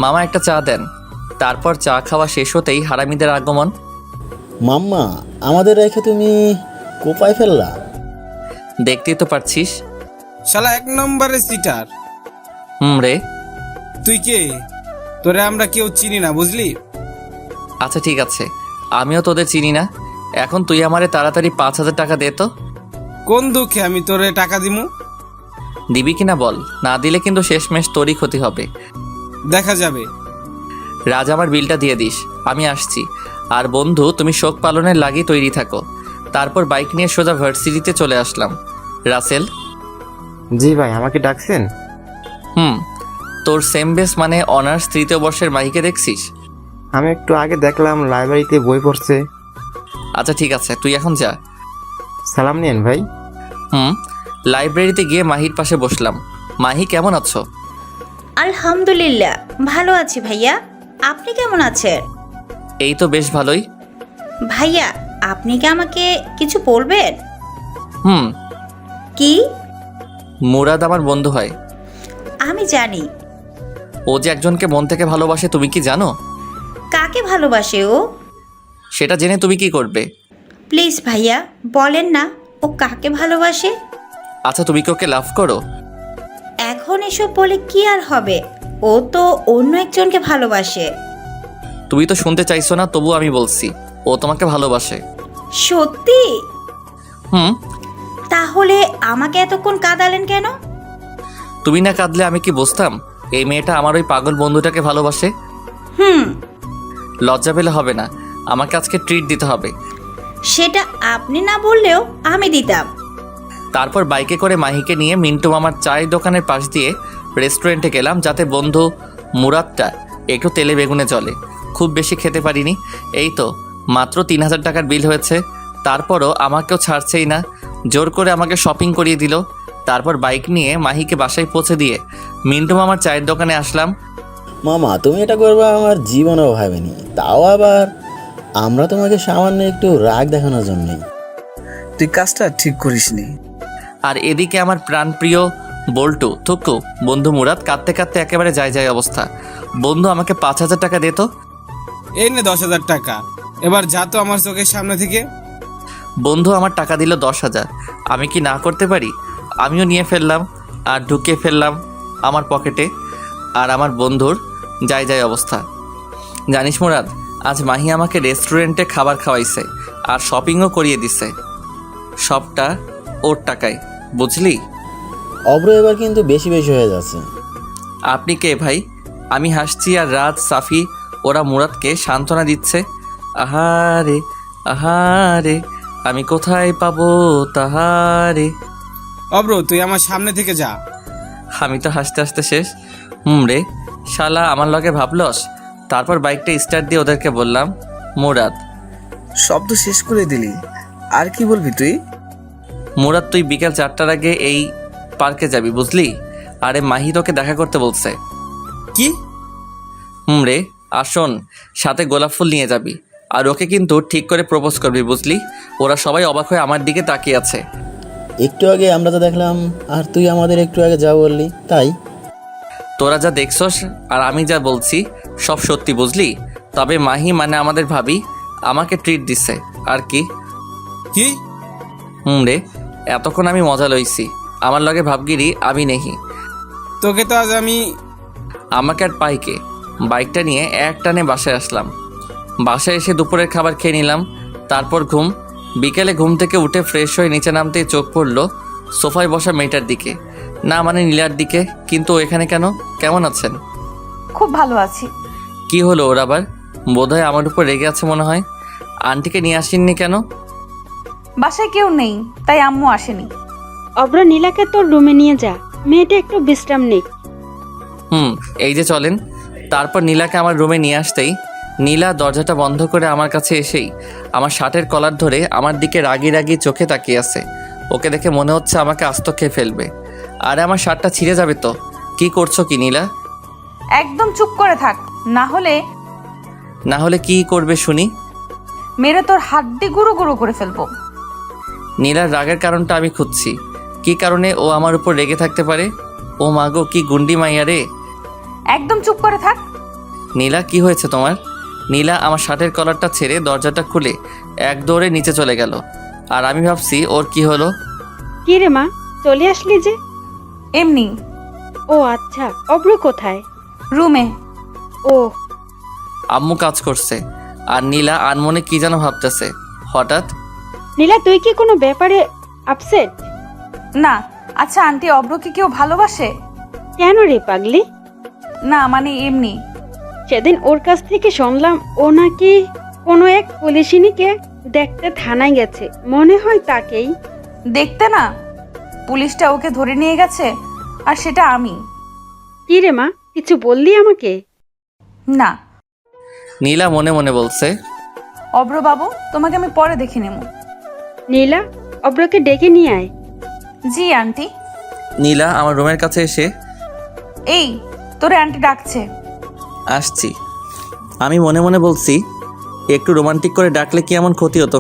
মামা একটা চা দেন। তারপর চা খাওয়া শেষ হতেই হারামিদের আগমন। মাম্মা, আমাদের রেখে তুমি কোপায় ফেললা? দেখতেই তো পারছিস। শালা 1 নম্বরে সিটার। রে। তুই কে? তোরে আমরা কেউ চিনি না, বুঝলি? আচ্ছা ঠিক আছে, আমিও তোদের চিনি না। এখন তুই আমারে তাড়াতাড়ি 5,000 টাকা দে তো। কোন দুঃখে আমি তোরে টাকা দিমু? দিবি কিনা বল, না দিলে কিন্তু শেষমেশ তোরই ক্ষতি হবে। দেখা যাবে। রাজ, আমার বিলটা দিয়ে দিস, আমি আসছি। আর বন্ধু, তুমি শোক পালনের লাগি তৈরি থাকো। তারপর বাইক নিয়ে সোজা ভার্সিটিতে চলে আসলাম। রাসেল। জি ভাই, আমাকে ডাকছেন? তোর সেম বেস মানে অনার্স 3য় বর্ষের মাহিকে দেখছিস? আমি একটু আগে দেখলাম লাইব্রেরিতে বই পড়ছে। আচ্ছা ঠিক আছে, তুই এখন যা। সালাম নিয়েন ভাই। লাইব্রেরিতে গিয়ে মাহির পাশে বসলাম। মাহি, কেমন আছো? আলহামদুলিল্লাহ ভালো আছি ভাইয়া, আপনি কেমন আছেন? এই তো বেশ ভালোই। ভাইয়া, আপনি কি আমাকে কিছু বলবেন? কি? মুরাদ আমার বন্ধু হয়। আমি জানি। ও যে একজনকে মন থেকে ভালোবাসে, তুমি কি জানো? কাকে ভালোবাসে ও? সেটা জেনে তুমি কি করবে? প্লিজ ভাইয়া বলেন না, ও কাকে ভালোবাসে? আচ্ছা, তুমি কি ওকে লাভ করো? এখন এসব বলে কি আর হবে, ও তো অন্য একজনকে ভালোবাসে। তুমি তো শুনতে চাইছো না, তবু আমি বলছি, ও তোমাকে ভালোবাসে। সত্যি? হুম। তাহলে আমাকে এতক্ষণ কাঁদালেন কেন? তুমি না কাঁদলে আমি কি বুঝতাম এই মেয়েটা আমার ওই পাগল বন্ধুটাকে ভালোবাসে? লজ্জা পেলে হবে না, আমাকে আজকে ট্রিট দিতে হবে। সেটা আপনি না বললেও আমি দিতাম। তারপর বাইকে করে মাহিকে নিয়ে মিন্টু মামার চায়ের দোকানের পাশ দিয়ে রেস্টুরেন্টে গেলাম, যাতে বন্ধু মুরাদটা একটু তেলে বেগুনে চলে। খুব বেশি খেতে পারিনি। এই তো মাত্র 3,000 টাকার বিল হয়েছে। তারপরও আমাকেও ছাড়ছেই না, জোর করে আমাকে শপিং করিয়ে দিল। তারপর বাইক নিয়ে মাহিকে বাসায় পৌঁছে দিয়ে মিন্টু মামার চায়ের দোকানে আসলাম। মামা, তুমি এটা করবা আমার জীবনেও ভাবেনি, তাও আবার আমরা তোমাকে সামান্য একটু রাগ দেখানোর জন্যই। তুই কাজটা ঠিক করিসনি। আর এদিকে আমার প্রাণপ্রিয় বল্টু থুকু বন্ধু মুরাদ কাঁদতে কাঁদতে একেবারে যায় অবস্থা। বন্ধু, আমাকে 5,000 টাকা দে তো। এই নে 10,000 টাকা, এবার যা তো আমার চোখের সামনে থেকে। বন্ধু আমার টাকা দিল 10,000। আমি কি না করতে পারি? আমিও নিয়ে ফেললাম আর ঢুকিয়ে ফেললাম আমার পকেটে। আর আমার বন্ধুর যায় অবস্থা। জানিস মুরাদ, আজ মাহি আমাকে রেস্টুরেন্টে খাবার খাওয়াইছে আর শপিংও করিয়ে দিছে। সবটা ওর টাকায়, বুঝলি? অব্র এবার কিন্তু বেশি বেশি হয়ে যাচ্ছে। আপনি কে ভাই? আমি হাসছি আর রাজ, সাফি ওরা মুরাদকে সান্ত্বনা দিচ্ছে। আহারে আহারে, আমি কোথায় পাবো তাহারে। অব্র, তুই আমার সামনে থেকে যা। আমি তো হাসতে হাসতে শেষ। রে, শালা আমার লগে ভাবলস। তারপর বাইকটা স্টার্ট দিয়ে ওদেরকে বললাম, মুরাদ। শব্দ শেষ করে দিলি, আর কি বলবি তুই? মুরাদ, তুই বিকেল 4টার আগে এই পার্কে যাবি, বুঝলি? আরে মাহি তোকে দেখা করতে বলছে। কি? রে, আসুন, সাথে গোলাপ ফুল নিয়ে যাবি। আর ওকে কিন্তু ঠিক করে প্রপোজ করবি, বুঝলি? ওরা সবাই অবাক হয়ে আমার দিকে তাকিয়ে আছে। একটু আগে আমরা তো দেখলাম, আর তুই আমাদের একটু আগে যা বললি তাই। তোরা যা দেখছস আর আমি যা বলছি সব সত্যি, বুঝলি? তবে মাহি মানে আমাদের ভাবি আমাকে ট্রিট দিছে। আর কি? কি? রে, এতক্ষণ আমি মজা লইছি। আমার লগে ভাবগিরি আমি নেহি। তোকে তো আজ আমি। আমাকে আর পাইকে। বাইকটা নিয়ে এক টানে বাসায় আসলাম। বাসায় এসে দুপুরের খাবার খেয়ে নিলাম। তারপর ঘুম। বিকেলে ঘুম থেকে উঠে ফ্রেশ হয়ে নিচে নামতেই চোখ পড়লো সোফায় বসা মেয়েটার দিকে, না মানে নীলার দিকে। কিন্তু ও এখানে কেন? কেমন আছেন? খুব ভালো আছি। কি হলো ওর আবার? বোধহয় আমার উপর রেগে আছে মনে হয়। আন্টিকে নিয়ে আসেননি কেন? বাসায় কেউ নেই, তাই আম্মু আসেনি। অব্র, নীলাকে তোর রুমে নিয়ে যা, মেয়েটা একটু বিশ্রাম নিক। এই যে চলেন। তারপর নীলাকে আমার রুমে নিয়ে আসতেই নীলা দরজাটা বন্ধ করে আমার কাছে এসেই আমার শার্টের কলার ধরে আমার দিকে রাগি রাগি চোখে তাকিয়ে আছে। ওকে দেখে মনে হচ্ছে আমাকে আস্ত খেয়ে ফেলবে। আরে আমার শার্টটা ছিঁড়ে যাবে তো। কি করছো কি নীলা? একদম চুপ করে থাক, না হলে কি করবে শুনি? মেরে তোর হাড্ডি গুঁড়ো গুঁড়ো করে ফেলবো। নীলার রাগের কারণটা আমি খুঁজছি। কী কারণে ও আমার উপর রেগে থাকতে পারে? ও মাগো, কি গুন্ডি মাইয়া রে। একদম চুপ করে থাক। নীলা, কি হয়েছে তোমার? নীলা আমার শার্টের কলারটা ছেড়ে দরজাটা খুলে এক দৌড়ে নিচে চলে গেল। আর আমি ভাবছি ওর কি হলো। কি রে মা, চলে আসলি যে? এমনি। ও আচ্ছা, অব্র কোথায়? রুমে। ও, আম্মু কাজ করছে, আর নীলা আনমনে কি যেন ভাবতেছে। হঠাৎ নীলা, তুই কি কোনো ব্যাপারে আপসেট? না। আচ্ছা আন্টি, অব্রকে কেউ ভালোবাসে? কেন রে পাগলি? না মানে এমনি। সেদিন ওর কাছ থেকে শুনলাম ও নাকি কোনো এক পুলিশিনীকে দেখতে থানায় গেছে, মনে হয় তাকেই। দেখতে না, পুলিশটা ওকে ধরে নিয়ে গেছে, আর সেটা আমি। কি রে মা, কিছু বললি আমাকে? না। নীলা মনে মনে বলছে, অব্র বাবু, তোমাকে আমি পরে দেখে নেব। নীলা, অব্রকে ডেকে নিয়ে আয়। জি আন্টি। নীলা আমার রুমের কাছে এসে, এই তোরে আন্টি ডাকছে। আসছি। আমি মনে মনে বলছি, একটু রোমান্টিক করে ডাকলে কি এমন ক্ষতি হতো?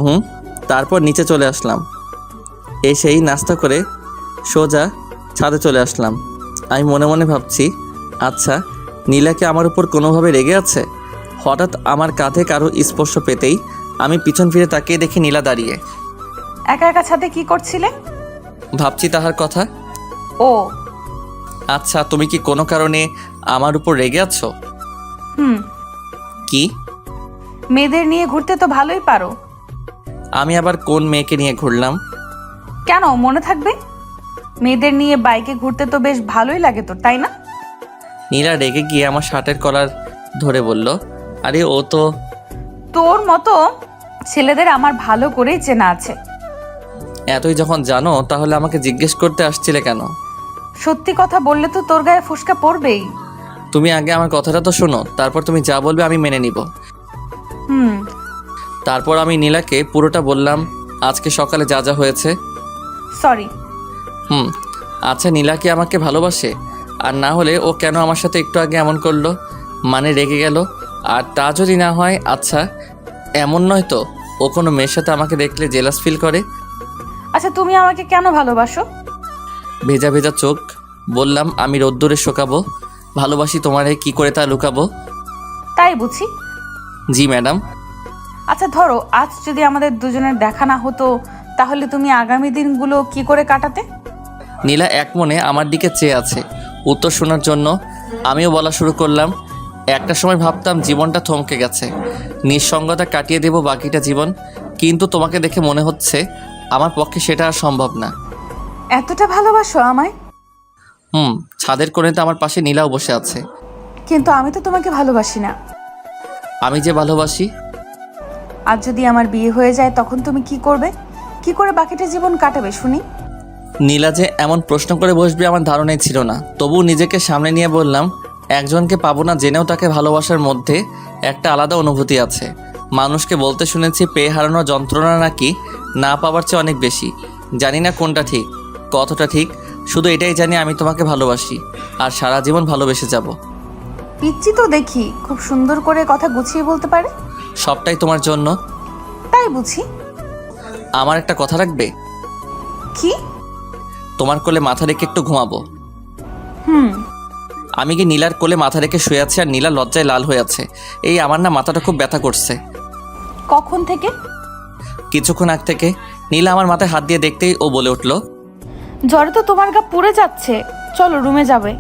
তারপর নিচে চলে আসলাম। এসেই নাস্তা করে সোজা ছাদে চলে আসলাম। আমি মনে মনে ভাবছি, আচ্ছা নীলা কি আমার উপর কোনোভাবে রেগে আছে? হঠাৎ আমার কাঁধে কারো স্পর্শ পেতেই আমি পিছন ফিরে তাকিয়ে দেখি নীলা দাঁড়িয়ে। একা একা ছাদে কি করছিলে? ভাবছি তাহার কথা। ও আচ্ছা, তুমি কি কোনো কারণে আমার উপর রেগে আছো? হুম। কি? মেয়েদের নিয়ে ঘুরতে তো ভালোই পারো। আমি আবার কোন মেয়েকে নিয়ে ঘুরলাম? কেন মনে থাকবে? মেয়েদের নিয়ে বাইকে ঘুরতে তো বেশ ভালোই লাগে তোর, তাই না? নীলা রেগে গিয়ে আমার শার্টের কলার ধরে বলল, আরে ও তো। তোর মতো ছেলেদের আমার ভালো করেই চেনা আছে। এতই যখন জানো তাহলে আমাকে জিজ্ঞেস করতে আসছিলে কেন? সত্যি কথা বললে তো তোর গায়ে ফুসকা পড়বেই। তুমি আগে আমার কথাটা তো শোনো, তারপর তুমি যা বলবে আমি মেনে নিব। হুম। তারপর আমি নীলাকে পুরোটা বললাম, আজকে সকালে যা যা হয়েছে। সরি। আচ্ছা, নীলা কি আমাকে ভালোবাসে? আর না হলে ও কেন আমার সাথে একটু আগে এমন করলো, মানে রেগে গেল? আর তা যদি না হয়, আচ্ছা এমন নয় তো ও কোনো মেয়ের সাথে আমাকে দেখলে জেলাস ফিল করে? আচ্ছা তুমি আমাকে কেন ভালোবাসো? ভেজা ভেজা চোখ বললাম, আমি রোদ্দুরে শোকাবো। ভালোবাসি তোমারে, কি করে তা লুকাবো? তাই বুঝি। জি ম্যাডাম। আচ্ছা ধরো আজ যদি আমাদের দুজনের দেখা না হতো, তাহলে তুমি আগামী দিনগুলো কি করে কাটাতে? নীলা এক মনে আমার দিকে চেয়ে আছে উত্তর শোনার জন্য। আমিও বলা শুরু করলাম, একটা সময় ভাবতাম জীবনটা থমকে গেছে, নিঃসঙ্গতা কাটিয়ে দেব বাকিটা জীবন, কিন্তু তোমাকে দেখে মনে হচ্ছে আমার পক্ষে সেটা আর সম্ভব না। এতটা ভালোবাসো আমায়? ছাদের কোণেতে আমার পাশে নীলাও বসে আছে। কিন্তু আমি তো তোমাকে ভালোবাসি না। আমি যে ভালোবাসি। আজ যদি আমার বিয়ে হয়ে যায় তখন তুমি কি করবে? কি করে বাকিটা জীবন কাটাবে শুনি? নীলা যে এমন প্রশ্ন করে বসবে আমার ধারণাই ছিল না, তবু নিজেকে সামনে নিয়ে বললাম, একজনকে পাবো না জেনেও তাকে ভালোবাসার মধ্যে একটা আলাদা অনুভূতি আছে। মানুষকে বলতে শুনেছি পেয়ে হারানোর যন্ত্রণা নাকি না পাওয়ার চেয়ে অনেক বেশি। জানি না কোনটা ঠিক, কতটা ঠিক, শুধু এটাই জানি আমি তোমাকে ভালোবাসি আর সারা জীবন ভালোবেসে যাব। পিচ্চি তো দেখি, খুব সুন্দর করে কথা গুছিয়ে বলতে পারে। সবটাই তোমার জন্য। তাই বুঝি। আমার একটা কথা রাখবে? কি? তোমার কোলে মাথা রেখে একটু ঘুমাবো। হুম। আমি কি নীলার কোলে মাথা রেখে শুয়ে আছি আর নীলা লজ্জায় লাল হয়ে আছে। এই আমার না মাথাটা খুব ব্যথা করছে। কখন থেকে? কিছুক্ষণ আগ থেকে। নীলা আমার মাথায় হাত দিয়ে দেখতেই ও বলে উঠল, জ্বরে তো তোমার গা পুড়ে যাচ্ছে, চলো রুমে যাবে।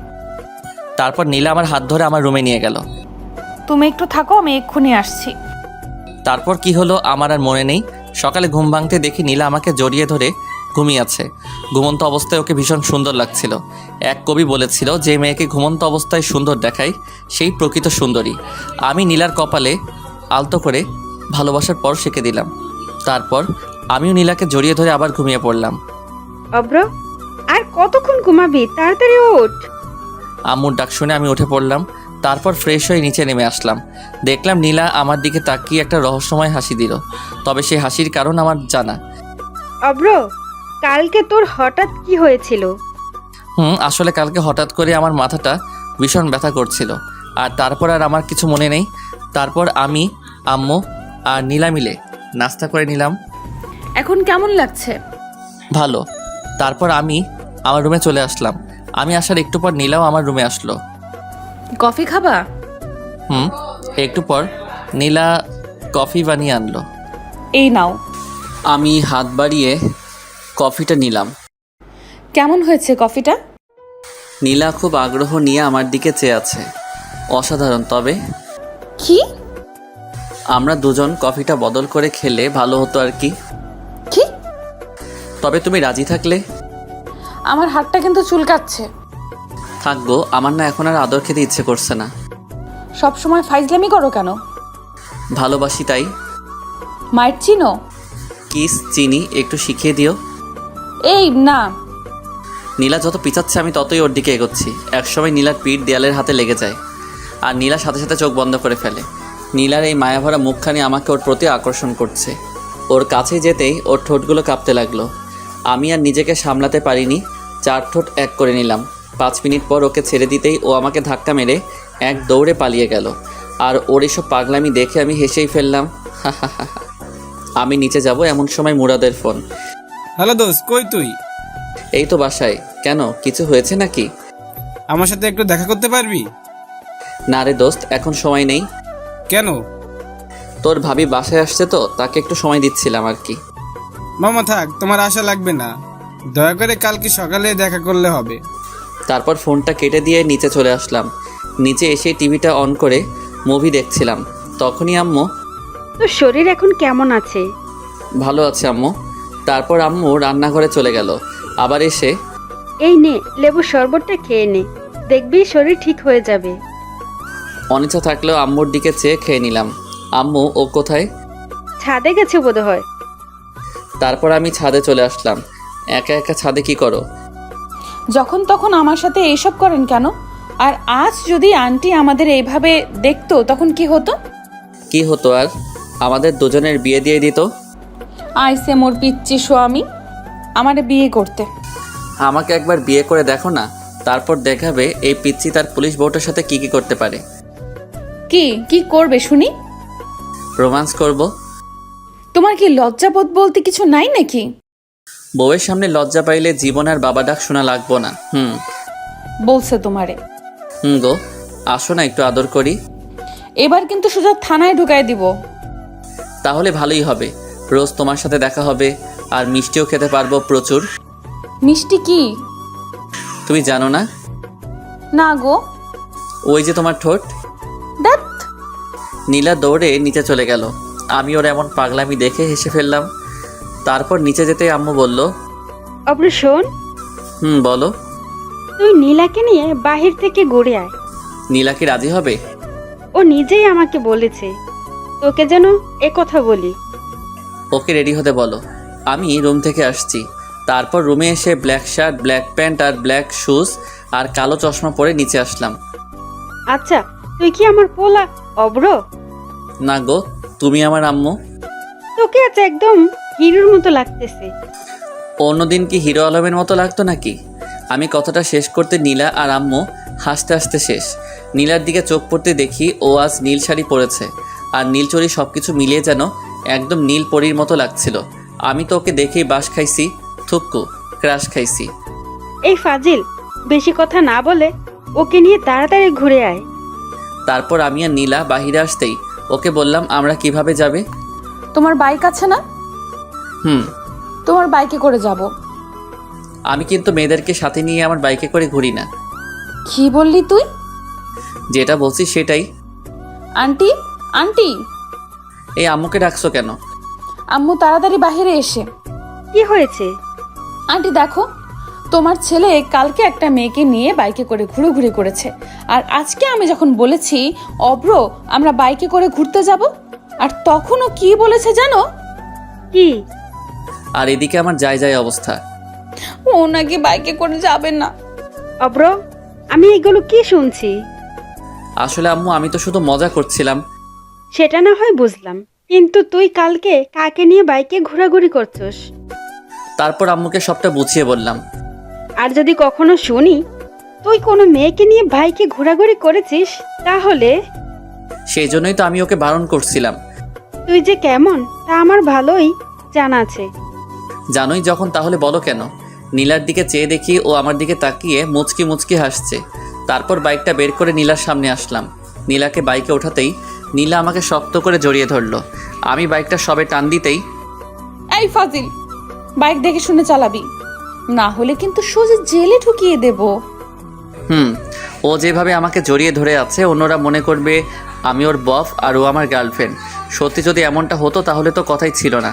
তারপর নীলা আমার হাত ধরে আমার রুমে নিয়ে গেল। তুমি একটু থাকো, আমি এক্ষুনি আসছি। তারপর কি হলো আমার আর মনে নেই। সকালে ঘুম ভাঙতে দেখি নীলা আমাকে জড়িয়ে ধরে ঘুমিয়ে আছে। ঘুমন্ত অবস্থায় ওকে ভীষণ সুন্দর লাগছিল। এক কবি বলেছিল, যে মেয়েকে ঘুমন্ত অবস্থায় সুন্দর দেখায় সেই প্রকৃত সুন্দরী। আমি নীলার কপালে আলতো করে ভালোবাসার পর শিখে দিলাম। তারপর আমিও নীলাকে জড়িয়ে ধরে আবার ঘুমিয়ে পড়লাম। অব্র, আর কতক্ষণ ঘুমাবি? তাড়াতাড়ি ওঠ। আম্মুর ডাক শুনে আমি উঠে পড়লাম। তারপর ফ্রেশ হয়ে নিচে নেমে আসলাম। দেখলাম নীলা আমার দিকে তাকিয়ে একটা রহস্যময় হাসি দিল। তবে সেই হাসির কারণ আমার জানা। অব্র, কালকে তোর হঠাৎ কি হয়েছিল? আসলে কালকে হঠাৎ করে আমার মাথাটা ভীষণ ব্যথা করছিল, আর তারপর আর আমার কিছু মনে নেই। তারপর আমি, আম্মু আর নীলা মিলে নাস্তা করে নিলাম। এখন কেমন লাগছে? ভালো। তারপর আমি আমার রুমে চলে আসলাম। আমি আসার একটু পর নীলাও আমার রুমে আসলো। কফি খাবা? একটু পর নীলা কফি বানিয়ে আনলো। এই নাও। আমি হাত বাড়িয়ে কফিটা নিলাম। কেমন হয়েছে কফিটা? নীলা খুব আগ্রহ নিয়ে আমার দিকে চেয়ে আছে। অসাধারণ। তবে কি? আমরা দুজন কফিটা বদল করে খেলে ভালো হতো আর কি। কি? তবে তুমি রাজি থাকলে। আমার হাতটা কিন্তু চুলকাচ্ছে। থাকবো, আমার না এখন আর আদর খেতে ইচ্ছে করছে না। সব সময় ফাইজলামি করো কেন? ভালোবাসি তাই। মায়ের চিনো? কিস চিনি, একটু শিখিয়ে দিও। এই না। নীলা যত পিছাচ্ছে আমি ততই ওর দিকে এগোচ্ছি। একসময় নীলার পিঠ দেয়ালের হাতে লেগে যায় আর নীলা সাথে সাথে চোখ বন্ধ করে ফেলে। নীলার এই মায়াভরা মুখখানি আমাকে ওর প্রতি আকর্ষণ করছে। ওর কাছে যেতেই ওর ঠোঁটগুলো কাঁপতে লাগলো। আমি আর নিজেকে সামলাতে পারিনি, 4 ঠোঁট এক করে নিলাম। 5 মিনিট পর ওকে ছেড়ে দিতেই ও আমাকে ধাক্কা মেরে এক দৌড়ে পালিয়ে গেল। আর ওর এসব পাগলামি দেখে আমি হেসেই ফেললাম। আমি নিচে যাব এমন সময় মুরাদের ফোন। হ্যালো দোস্ত, কই তুই? এই তো বাসায়। কেন, কিছু হয়েছে নাকি? আমার সাথে একটু দেখা করতে পারবি? না রে দোস্ত, এখন সময় নেই। কেন? তোর ভাবি বাসায় আসছে তো, তাকে একটু সময় দিচ্ছিলাম আর কি। মামা থাক, তোমার আশা লাগবে না। দয়া করে কালকে সকালে দেখা করলে হবে। তারপর ফোনটা কেটে দিয়ে নিচে চলে আসলাম। নিচে এসে টিভিটা অন করে মুভি দেখছিলাম। তখনই আম্মু। তোর শরীর এখন কেমন আছে? ভালো আছে আম্মু। তারপর আম্মু রান্নাঘরে চলে গেল। আবার এসে, এই নে লেবুর শরবতটা খেয়ে নে, দেখবি শরীর ঠিক হয়ে যাবে। অনিচ্ছা থাকলেও আম্মুর দিকে চেয়ে খেয়ে নিলাম। আম্মু ও কোথায়? ছাদে গেছে বোধহয়। তারপর আমি ছাদে চলে আসলাম। একা একা ছাদে কি করো? যখন তখন আমার সাথে এইসব করেন কেন? আর আজ যদি আন্টি আমাদের এইভাবে দেখতো তখন কি হতো? কি হতো আর? আমাদের দুজনের বিয়ে দিয়ে দিত। আইসে মোর পিচ্চি স্বামী আমারে বিয়ে করতে। আমাকে একবার বিয়ে করে দেখো না, তারপর দেখাবে এই পিচ্চি তার পুলিশ বউটার সাথে কি কি করতে পারে। কি কি করবে শুনি? রোমান্স করব। তোমার কি লজ্জাবোধ বলতে কিছু নাই নাকি? বউয়ের সামনে লজ্জা পাইলে জীবন আর বাবা ডাক শোনা লাগবো না। বলছে তোমারে। গো, আসো না একটু আদর করি। এবার কিন্তু সোজা থানায় ঢুকাই দিব। তাহলে ভালোই হবে, রোজ তোমার সাথে দেখা হবে আর মিষ্টিও খেতে পারবো প্রচুর। মিষ্টি কি? তুমি জানো না? না গো। ওই যে তোমার ঠোঁট। দ্যাট। নীলা দৌড়ে নিচে চলে গেল। আমি ওর এমন পাগলামি দেখে হেসে ফেললাম। তারপর নিচে যেতে আম্মু বলল, অব্র শোন, বলো। তুই নীলাকে নিয়ে বাহির থেকে ঘুরে আয়। নীলা কি রাজি হবে? ও নিজেই আমাকে বলেছে তোকে যেন এ কথা বলি। ওকে রেডি হতে বলো। আমি রুম থেকে আসছি। তারপর রুমে এসে ব্ল্যাক শার্ট, ব্ল্যাক প্যান্ট আর ব্ল্যাক শুজ আর কালো চশমা পরে নিচে আসলাম। আচ্ছা, তুই কি আমার পোলা অব্র? না গো, তুমি আমার আম্মু। তোকে আজ একদম হিরোর মতো লাগতেছে। অন্যদিন কি হিরো আলমের মতো লাগতো নাকি? আমি কথাটা শেষ করতে নীলা আর আম্মু হাসতে হাসতে শেষ। নীলার দিকে চোখ পড়তে দেখি ও আজ নীল শাড়ি পরেছে আর নীল চড়ি, সব কিছু মিলিয়ে যেন একদম নীল পরীর মতো লাগছিল। আমি তো ওকে দেখেই বাস খাইছি, থুক্কু ক্রাশ খাইছি। এই ফাজিল, বেশি কথা না বলে ওকে নিয়ে তাড়াতাড়ি ঘুরে আয়। তারপর আমি আর নীলা বাহিরে আসতেই ওকে বললাম, আমরা কিভাবে যাবে? তোমার বাইক আছে না? তোমার বাইকে করে যাব। আমি কিন্তু মেয়েদেরকে সাথে নিয়ে আমার বাইকে করে ঘুরি না। কি বললি তুই? যেটা বলছি সেটাই। Aunty, aunty. এই আম্মুকে ডাকছো কেন? আম্মু তাড়াতাড়ি বাইরে এসে। কি হয়েছে? আন্টি দেখো, তোমার ছেলে কালকে একটা মেয়েকে নিয়ে বাইকে করে ঘুরোঘুরি করেছে। আর আজকে আমি যখন বলেছি অব্র আমরা বাইকে করে ঘুরতে যাব, আর তখনও কি বলেছে জানো? কি? আর এদিকে আমার যায় অবস্থা। ও নাকি বাইকে করে যাবে না। অব্র, আমি এগুলো কি শুনছি? আসলে আম্মু, আমি তো শুধু মজা করছিলাম। সেটা না হয় বুঝলাম, কিন্তু তুই কালকে কাকে নিয়ে বাইকে ঘোরাঘুরি করছস? তারপর আম্মুকে সবটা বুঝিয়ে বললাম। আর যদি কখনো শুনি তুই কোনো মেয়েকে নিয়ে বাইকে ঘোরাঘুরি করেছিস, তাহলে? সেই জন্যই তো আমি ওকে বারণ করছিলাম। তুই যে কেমন তা আমার ভালোই জানা আছে। জানোই যখন, তাহলে বলো কেন? নীলার দিকে চেয়ে দেখি ও আমার দিকে তাকিয়ে মুচকি মুচকি হাসছে। তারপর বাইকটা বের করে নীলার সামনে আসলাম। নীলাকে বাইকে ওঠাতেই নীলা আমাকে শক্ত করে জড়িয়ে ধরলো। আমি বাইকটা সবে টান দিতেই, এই ফাজিল, বাইক দেখে শুনে চালাবি, না হলে কিন্তু সোজা জেলে ঢুকিয়ে দেব। ও যেভাবে আমাকে জড়িয়ে ধরে আছে অন্যরা মনে করবে আমি ওর বফ আর ও আমার গার্লফ্রেন্ড। সত্যি যদি এমনটা হতো তাহলে তো কথাই ছিল না।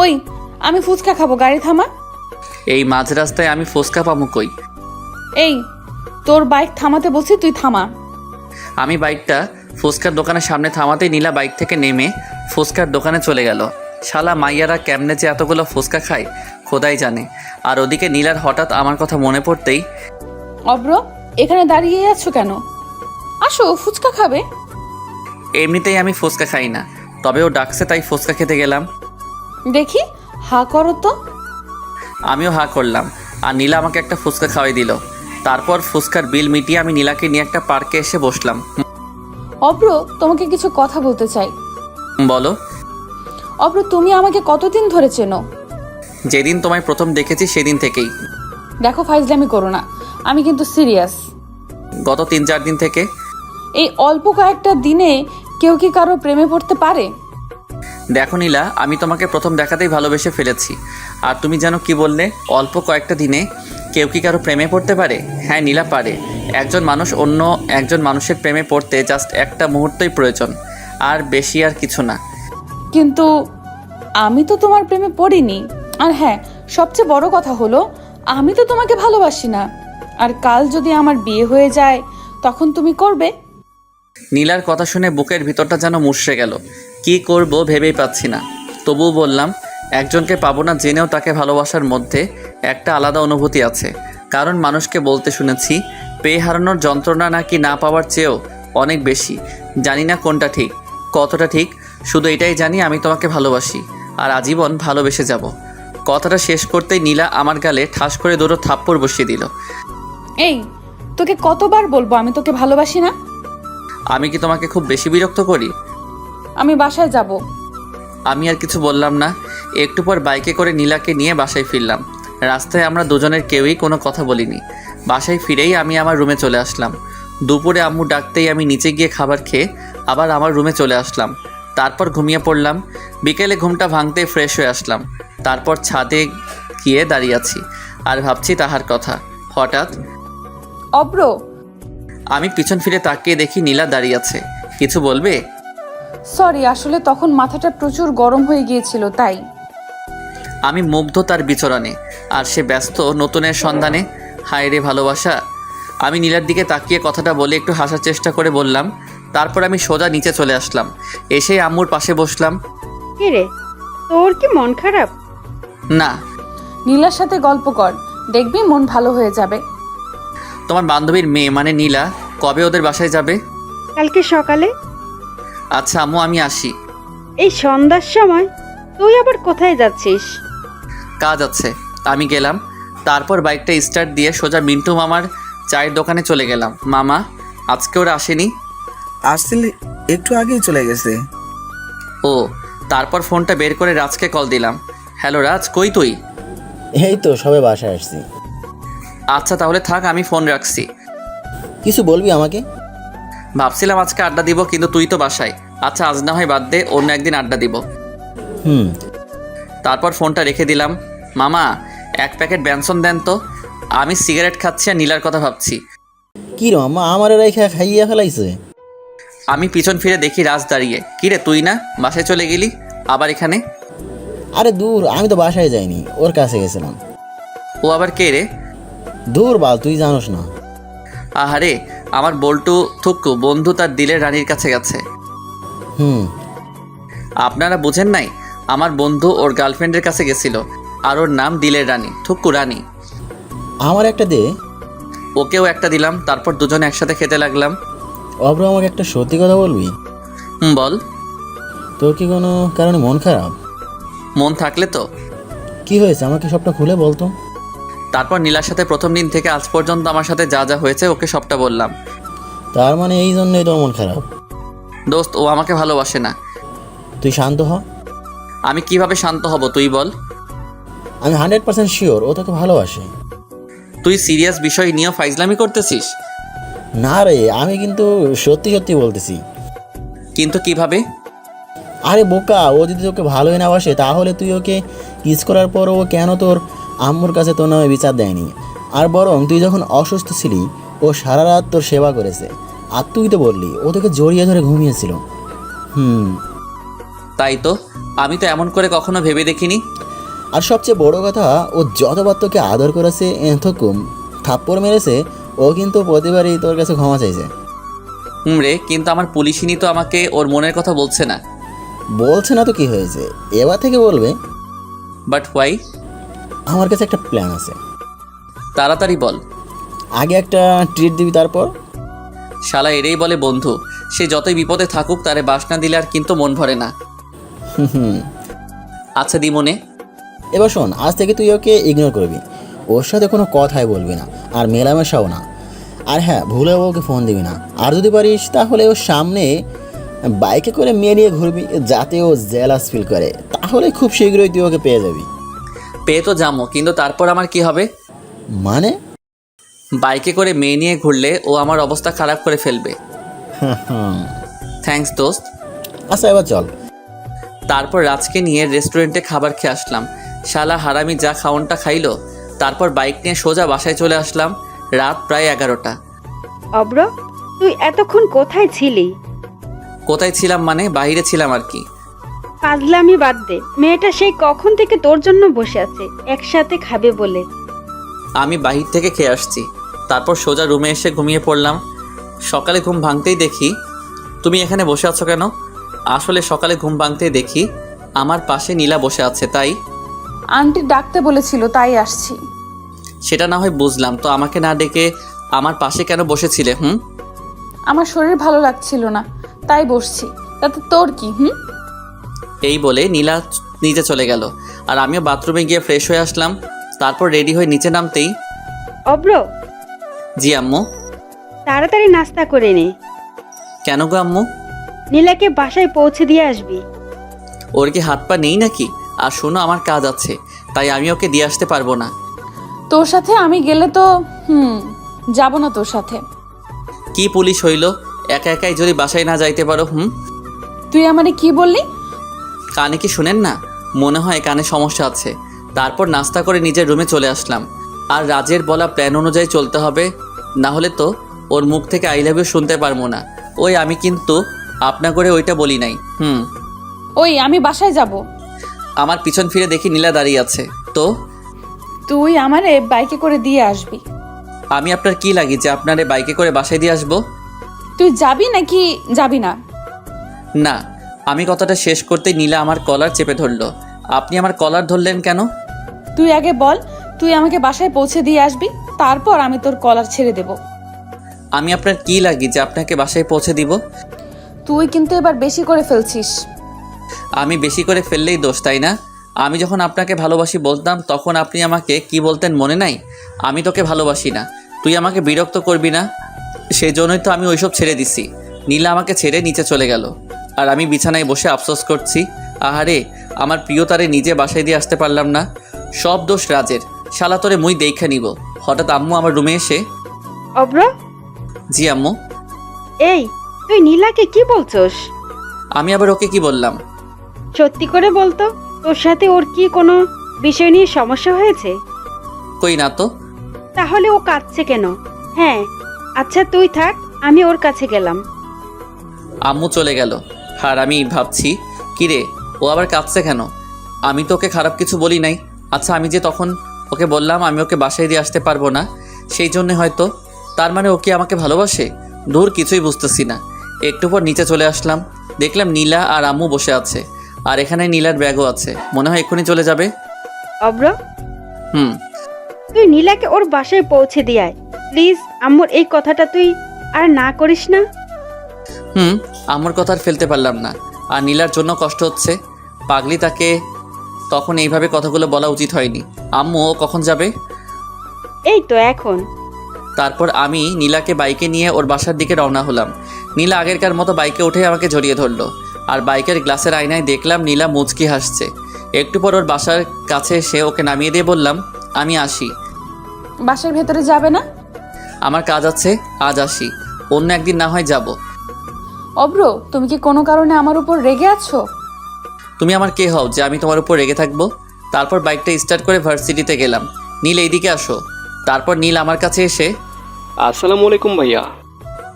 ওই, আমি ফুচকা খাবো, গাড়ি থামা। এই মাঝ রাস্তায় আমি ফোসকা পামু কই? এই, তোর বাইক থামাতে বলছি, তুই থামা। আমি বাইকটা ফুচকার দোকানের সামনে থামাতেই নীলা বাইক থেকে নেমে ফুচকার দোকানে চলে গেল। শালা মাইয়ারা কেমনে যে এতগুলো ফুচকা খায় খোদাই জানে। আর ওদিকে নীলার হঠাৎ আমার কথা মনে পড়তেই, অব্র, এখানে দাঁড়িয়ে আছো কেন? আসো, ফুচকা খাবে। এমনিতেই আমি ফুচকা খাই না, তবে ও ডাকছে তাই ফুচকা খেতে গেলাম। দেখি, হা করো তো। আমিও হা করলাম আর নীলা আমাকে একটা ফুচকা খাওয়াই দিল। তারপর ফুচকার বিল মিটিয়ে আমি নীলাকে নিয়ে একটা পার্কে এসে বসলাম। অব্র, তোমাকে কিছু কথা বলতে চাই। বলো। অব্র, তুমি আমাকে কতদিন ধরে চেনো? যেদিন তোমায় প্রথম দেখেছি সেদিন থেকেই। দেখো, ফাইজলামি করো না, আমি কিন্তু সিরিয়াস। গত 3-4 দিন থেকে। এই অল্প কয়েকটা দিনে কেউ কি কারো প্রেমে পড়তে পারে? দেখো নীলা, আমি তোমাকে প্রথম দেখাতেই ভালোবেসে ফেলেছি। আর তুমি যেন কি বললে, অল্প কয়েকটা দিনে কেউ কি কারো প্রেমে পড়তে পারে? হ্যাঁ নীলা, পারে। একজন মানুষ অন্য একজন মানুষের প্রেমে পড়তে জাস্ট একটা মুহূর্তই প্রয়োজন, আর বেশি আর কিছু না। কিন্তু আমি তো তোমার প্রেমে পড়িনি। আর হ্যাঁ, সবচেয়ে বড় কথা হলো আমি তো তোমাকে ভালোবাসি না। আর কাল যদি আমার বিয়ে হয়ে যায় তখন তুমি করবে? নীলার কথা শুনে বুকের ভিতরটা যেন মুষড়ে গেল। কি করব ভেবেই পাচ্ছি না। তবুও বললাম, একজনকে পাবো না জেনেও তাকে ভালোবাসার মধ্যে একটা আলাদা অনুভূতি আছে। কারণ মানুষকে বলতে শুনেছি পেয়ে হারানোর যন্ত্রণা নাকি না পাওয়ার চেয়েও অনেক বেশি। জানি না কোনটা ঠিক, কতটা ঠিক, শুধু এটাই জানি আমি তোমাকে ভালোবাসি আর আজীবন ভালোবেসে যাব। কথাটা শেষ করতেই নীলা আমার গালে ঠাস করে দুটো থাপ্পড় বসিয়ে দিল। এই, তোকে কতবার বলবো আমি তোকে ভালোবাসি না? আমি কি তোমাকে খুব বেশি বিরক্ত করি? আমি বাসায় যাব। আমি আর কিছু বললাম না। একটু পর বাইকে করে নীলাকে নিয়ে বাসায় ফিরলাম। রাস্তায় আমরা দুজনের কেউই কোনো কথা বলিনি। বাসায় ফিরেই আমি আমার রুমে চলে আসলাম। দুপুরে আম্মু ডাকতেই আমি নিচে গিয়ে খাবার খেয়ে আবার আমার রুমে চলে আসলাম। তারপর ঘুমিয়ে পড়লাম। বিকেলে ঘুমটা ভাঙতেই ফ্রেশ হয়ে আসলাম। তারপর ছাদে গিয়ে দাঁড়িয়ে আছি আর ভাবছি তাহার কথা। হঠাৎ অব্র, আমি পিছন ফিরে তাকিয়ে দেখি নীলা দাঁড়িয়ে আছে। কিছু বলবে? সরি, আসলে তখন মাথাটা প্রচুর গরম হয়ে গিয়েছিল তাই। আমি মুগ্ধ তার বিচরণে, আর সে ব্যস্ত নতুনের সন্ধানে। হায় রে ভালোবাসা। আমি নীলার দিকে তাকিয়ে কথাটা বলে একটু হাসার চেষ্টা করে বললাম। তারপর আমি সোজা নিচে চলে আসলাম। এসেই আম্মুর পাশে বসলাম। কি রে, তোর কি মন খারাপ? না। নীলার সাথে গল্প কর, দেখবি মন ভালো হয়ে যাবে। তোমার বান্ধবীর মেয়ে মানে নীলা কবে ওদের বাসায় যাবে? কালকে সকালে। আচ্ছা আম্মু, আমি আসি। এই সন্ধ্যার সময় তুই আবার কোথায় যাচ্ছিস? কাজ আছে। আমি গেলাম। তারপর বাইকটা স্টার্ট দিয়ে সোজা মিন্টু মামার চায়ের দোকানে চলে গেলাম। মামা, আজকে ওরা আসেনি? আসলে একটু আগেই চলে গেছে। ও, তারপর ফোনটা বের করে রাজকে কল দিলাম। হ্যালো রাজ, কই তুই? এই তো সবে বাসায় আসছি। আচ্ছা তাহলে থাক, আমি ফোন রাখছি। কিছু বলবি আমাকে? ভাবছিলাম আজকে আড্ডা দিব, কিন্তু তুই তো বাসায়। আচ্ছা আজ না হয় বাদ দে, অন্য একদিন আড্ডা দিব। তারপর ফোনটা রেখে দিলাম। মামা, 1 প্যাকেট ব্যানসন দেন তো। আমি সিগারেট খাচ্ছি আর নীলার কথা ভাবছি। কি রে মামা, আমার রেখা খাইয়া ফেলাইছে? আমি পিছন ফিরে দেখি রাজ দাঁড়িয়ে। কিরে তুই না বাসায় চলে গেলি আবার এখানে? আরে দূর, আমি তো বাসায় যাইনি, ওর কাছে গেছিলাম। ও আবার কে রে? দূর বাল, তুই জানোস না। আহারে, আমার বল্টু থুক্কু বন্ধু তার দিলের রানীর কাছে গেছে। আপনারা বুঝেন নাই? আমার বন্ধু ওর গার্লফ্রেন্ডের কাছে গেছিল, আর ওর নাম দিলের রানী, থুক্কু রানী। আমার একটা দে। ওকেও একটা দিলাম। তারপর দুজনে একসাথে খেতে লাগলাম। অব্র, আমাকে একটা সত্যি কথা বলবি? বল। তোর কি কোনো কারণে মন খারাপ? মন থাকলে তো। কি হয়েছে আমাকে সবটা খুলে বলতো। তারপর নীলার সাথে প্রথম দিন থেকে আজ পর্যন্ত আমার সাথে যা যা হয়েছে ওকে সবটা বললাম। তার মানে এই জন্যই তোর মন খারাপ? দোস্ত, ও আমাকে ভালোবাসে না। তুই শান্ত হ। আমি কিভাবে শান্ত হব তুই বল? আমি 100% শিওর ও তোকে ভালোবাসে। তুই সিরিয়াস বিষয় নিয়েও ফাইজলামি করতেছিস? না রে, আমি কিন্তু সত্যি সত্যি বলতেছি। কিন্তু কিভাবে? আরে বোকা, ও যদি তোকে ভালোই না বাসে তাহলে তুই ওকে কিস করার পর ও কেন তোর আম্মুর কাছে তোর নামে বিচার দেয়নি? আর বরং তুই যখন অসুস্থ ছিলি ও সারা রাত তোর সেবা করেছে। আর তুই তো বললি ও তোকে জড়িয়ে ধরে ঘুমিয়েছিল। তাই তো, আমি তো এমন করে কখনো ভেবে দেখিনি। আর সবচেয়ে বড় কথা, ও যতবার তোকে আদর করেছে, এতক্ষণ থাপ্পড় মেরেছে, ও কিন্তু প্রতিবারই তোর কাছে ক্ষমা চাইছে। রে, কিন্তু আমার পুলিশিনি তো আমাকে ওর মনের কথা বলছে না। বলছে না তো কি হয়েছে, এবার থেকে বলবে। But why? আমার কাছে একটা প্ল্যান আছে। তাড়াতাড়ি বল। আগে একটা ট্রিট দিবি, তারপর। শালা এরেই বলে বন্ধু, সে যতই বিপদে থাকুক তারে বাস না দিলে আর কিন্তু মন ভরে না। আচ্ছা দি মনে। এবার শোন, আজ থেকে তুই ওকে ইগনোর করবি, ওর সাথে কোনো কথাই বলবি না, আর মেলামেশাও না। আর হ্যাঁ, ভুলেও ওকে ফোন দিবি না। আর যদি পারিস তাহলে ওর সামনে বাইকে করে মেয়ে নিয়ে ঘুরবি, যাতে ও জেলাস ফিল করে। তাহলে খুব শীঘ্রই তুই ওকে পেয়ে যাবি। পেয়ে তো যাবো, কিন্তু তারপর আমার কি হবে? মানে? বাইকে করে মেয়ে নিয়ে ঘুরলে ও আমার অবস্থা খারাপ করে ফেলবে। থ্যাঙ্কস দোস্ত। আচ্ছা, এবার চল। তারপর রাজকে নিয়ে রেস্টুরেন্টে খাবার খেয়ে আসলাম। শালা হারামি যা খাওনটা খাইলো। তারপর বাইক নিয়ে সোজা বাসায় চলে আসলাম। রাত প্রায় 11টা। অব্র, তুই এতক্ষণ কোথায় ছিলি? কোথায় ছিলাম মানে? বাইরে ছিলাম আর কি। পাগলামি বাদ দে, মেয়েটা সেই কখন থেকে তোর জন্য বসে আছে একসাথে খাবে বলে। আমি বাহির থেকে খেয়ে আসছি। তারপর সোজা রুমে এসে ঘুমিয়ে পড়লাম। সকালে ঘুম ভাঙতেই দেখি তুমি এখানে বসে আছো কেন? আসলে সকালে ঘুম ভাঙতেই দেখি আমার পাশে নীলা বসে আছে। তাই আন্টি ডাকতে বলেছিল, তাই আসছি। সেটা না হয় বুঝলাম, তো আমাকে না ডেকে আমার পাশে কেন বসেছিলে? আমার শরীর ভালো লাগছিল না, তাই বসছি। তাতে তোর কি? এই বলে নীলা নিচে চলে গেল, আর আমিও বাথরুমে গিয়ে ফ্রেশ হয়ে আসলাম। তারপর রেডি হয়ে নিচে নামতেই, অব্র, জি আম্মু। তাড়াতাড়ি নাস্তা করে নে। কেন গো আম্মু? নীলাকে বাসায় পৌঁছে দিয়ে আসবি। ওর কি হাত পা নেই নাকি? আর শোনো, আমার কাজ আছে, তাই আমি ওকে দিয়ে আসতে পারবো না। তোর সাথে আমি গেলে তো যাব না তোর সাথে। কি পুলিশ হইল, একা একাই যদি বাসায় না যাইতে পারো? তুই আমারে কি বললি? কানে কি শুনেন না? মনে হয় কানে সমস্যা আছে। তারপর নাস্তা করে নিজের রুমে চলে আসলাম। আর রাজের বলা প্ল্যান অনুযায়ী চলতে হবে, না হলে তো ওর মুখ থেকে আই লাভ ইউ শুনতে পারবো না। ওই আমি কিন্তু আপনা করে ওইটা বলি নাই। ওই আমি বাসায় যাব। আমার পিছন ফিরে দেখি নীলা দাঁড়িয়ে আছে। তো তুই আমারে বাইকে করে দিয়ে আসবি। আমি আপনার কি লাগি যে আপনারে বাইকে করে বাসায় দিয়ে আসবো? তুই যাবি নাকি যাবি না? না। আমি কথাটা শেষ করতেই নীলা আমার কলার চেপে ধরলো। আপনি আমার কলার ধরলেন কেন? তুই আগে বল, তুই আমাকে বাসায় পৌঁছে দিয়ে আসবি, তারপর আমি তোর কলার ছেড়ে দেব। আমি আপনার কি লাগি যে আপনাকে বাসায় পৌঁছে দিব? তুই কিন্তু এবার বেশি করে ফেলছিস। আমি বেশি করে ফেললেই দোষ, তাই না? আমি যখন আপনাকে ভালোবাসি বলতাম তখন আপনি আমাকে কি বলতেন মনে নাই? আমি তোকে ভালোবাসি না, তুই আমাকে বিরক্ত করবি না। সেই জন্যই তো আমি ওইসব ছেড়ে দিছি। নীলা আমাকে ছেড়ে নিচে চলে গেল, আর আমি বিছানায় বসে আফসোস করছি। আহারে, আমার প্রিয়তারে নিজে বাসায় দিয়ে আসতে পারলাম না। সব দোষ রাজের। শালা তোরে মুই দেখা নিব। হঠাৎ আম্মু আমার রুমে এসে, অব্র, জি আম্মু। এই তুই নীলাকে কি বলছস? আমি আবার ওকে কি বললাম? সত্যি করে বলতো, তোর সাথে ওর কি কোনো বিষয় নিয়ে সমস্যা হয়েছে? কই না তো। তাহলে ও কাঁদছে কেন? হ্যাঁ, আচ্ছা তুই থাক, আমি ওর কাছে গেলাম। আম্মু চলে গেল, আর আমি ভাবছি, কিরে ও আবার কাঁদছে কেন? আমি তো ওকে খারাপ কিছু বলি নাই। আচ্ছা, আমি যে তখন ওকে বললাম আমি ওকে বাসায় দিয়ে আসতে পারবো না, সেই জন্যে হয়তো। তার মানে ও কি আমাকে ভালোবাসে? দূর, কিছুই বুঝতেছি না। একটু পর নিচে চলে আসলাম, দেখলাম নীলা আর আম্মু বসে আছে, আর এখানে নীলার ব্যাগও আছে। মনে হয় এক্ষুনি চলে যাবে। অব্র, হুম। তুই নীলাকে ওর বাসায় পৌঁছে দিয়ে আয় প্লিজ। আম্মুর এই কথাটা তুই আর না করিস না। আম্মুর কথা আর ফেলতে পারলাম না, আর নীলার জন্য কষ্ট হচ্ছে। পাগলি, তাকে তখন এইভাবে কথাগুলো বলা উচিত হয়নি। আম্মু ও কখন যাবে? এই তো এখন। তারপর আমি নীলাকে বাইকে নিয়ে ওর বাসার দিকে রওনা হলাম। নীলা আগেরকার মতো বাইকে উঠে আমাকে জড়িয়ে ধরলো, আর বাইকের গ্লাসের আয়নায় দেখলাম নীলা মুচকি হাসছে। একটু পর ওর বাসার কাছে এসে ওকে নামিয়ে দিয়ে বললাম, আমি আসি। বাসার ভেতরে যাবে না? আমার কাজ আছে, আজ আসি, অন্য একদিন না হয় যাব। অব্র, তুমি কি কোনো কারণে আমার উপর রেগে আছো? তুমি আমার কে হও যে আমি তোমার উপর রেগে থাকবো? তারপর বাইকটা স্টার্ট করে ভার্সিটিতে গেলাম। নীল এইদিকে আসো। তারপর নীল আমার কাছে এসে, আসসালামু আলাইকুম ভাইয়া।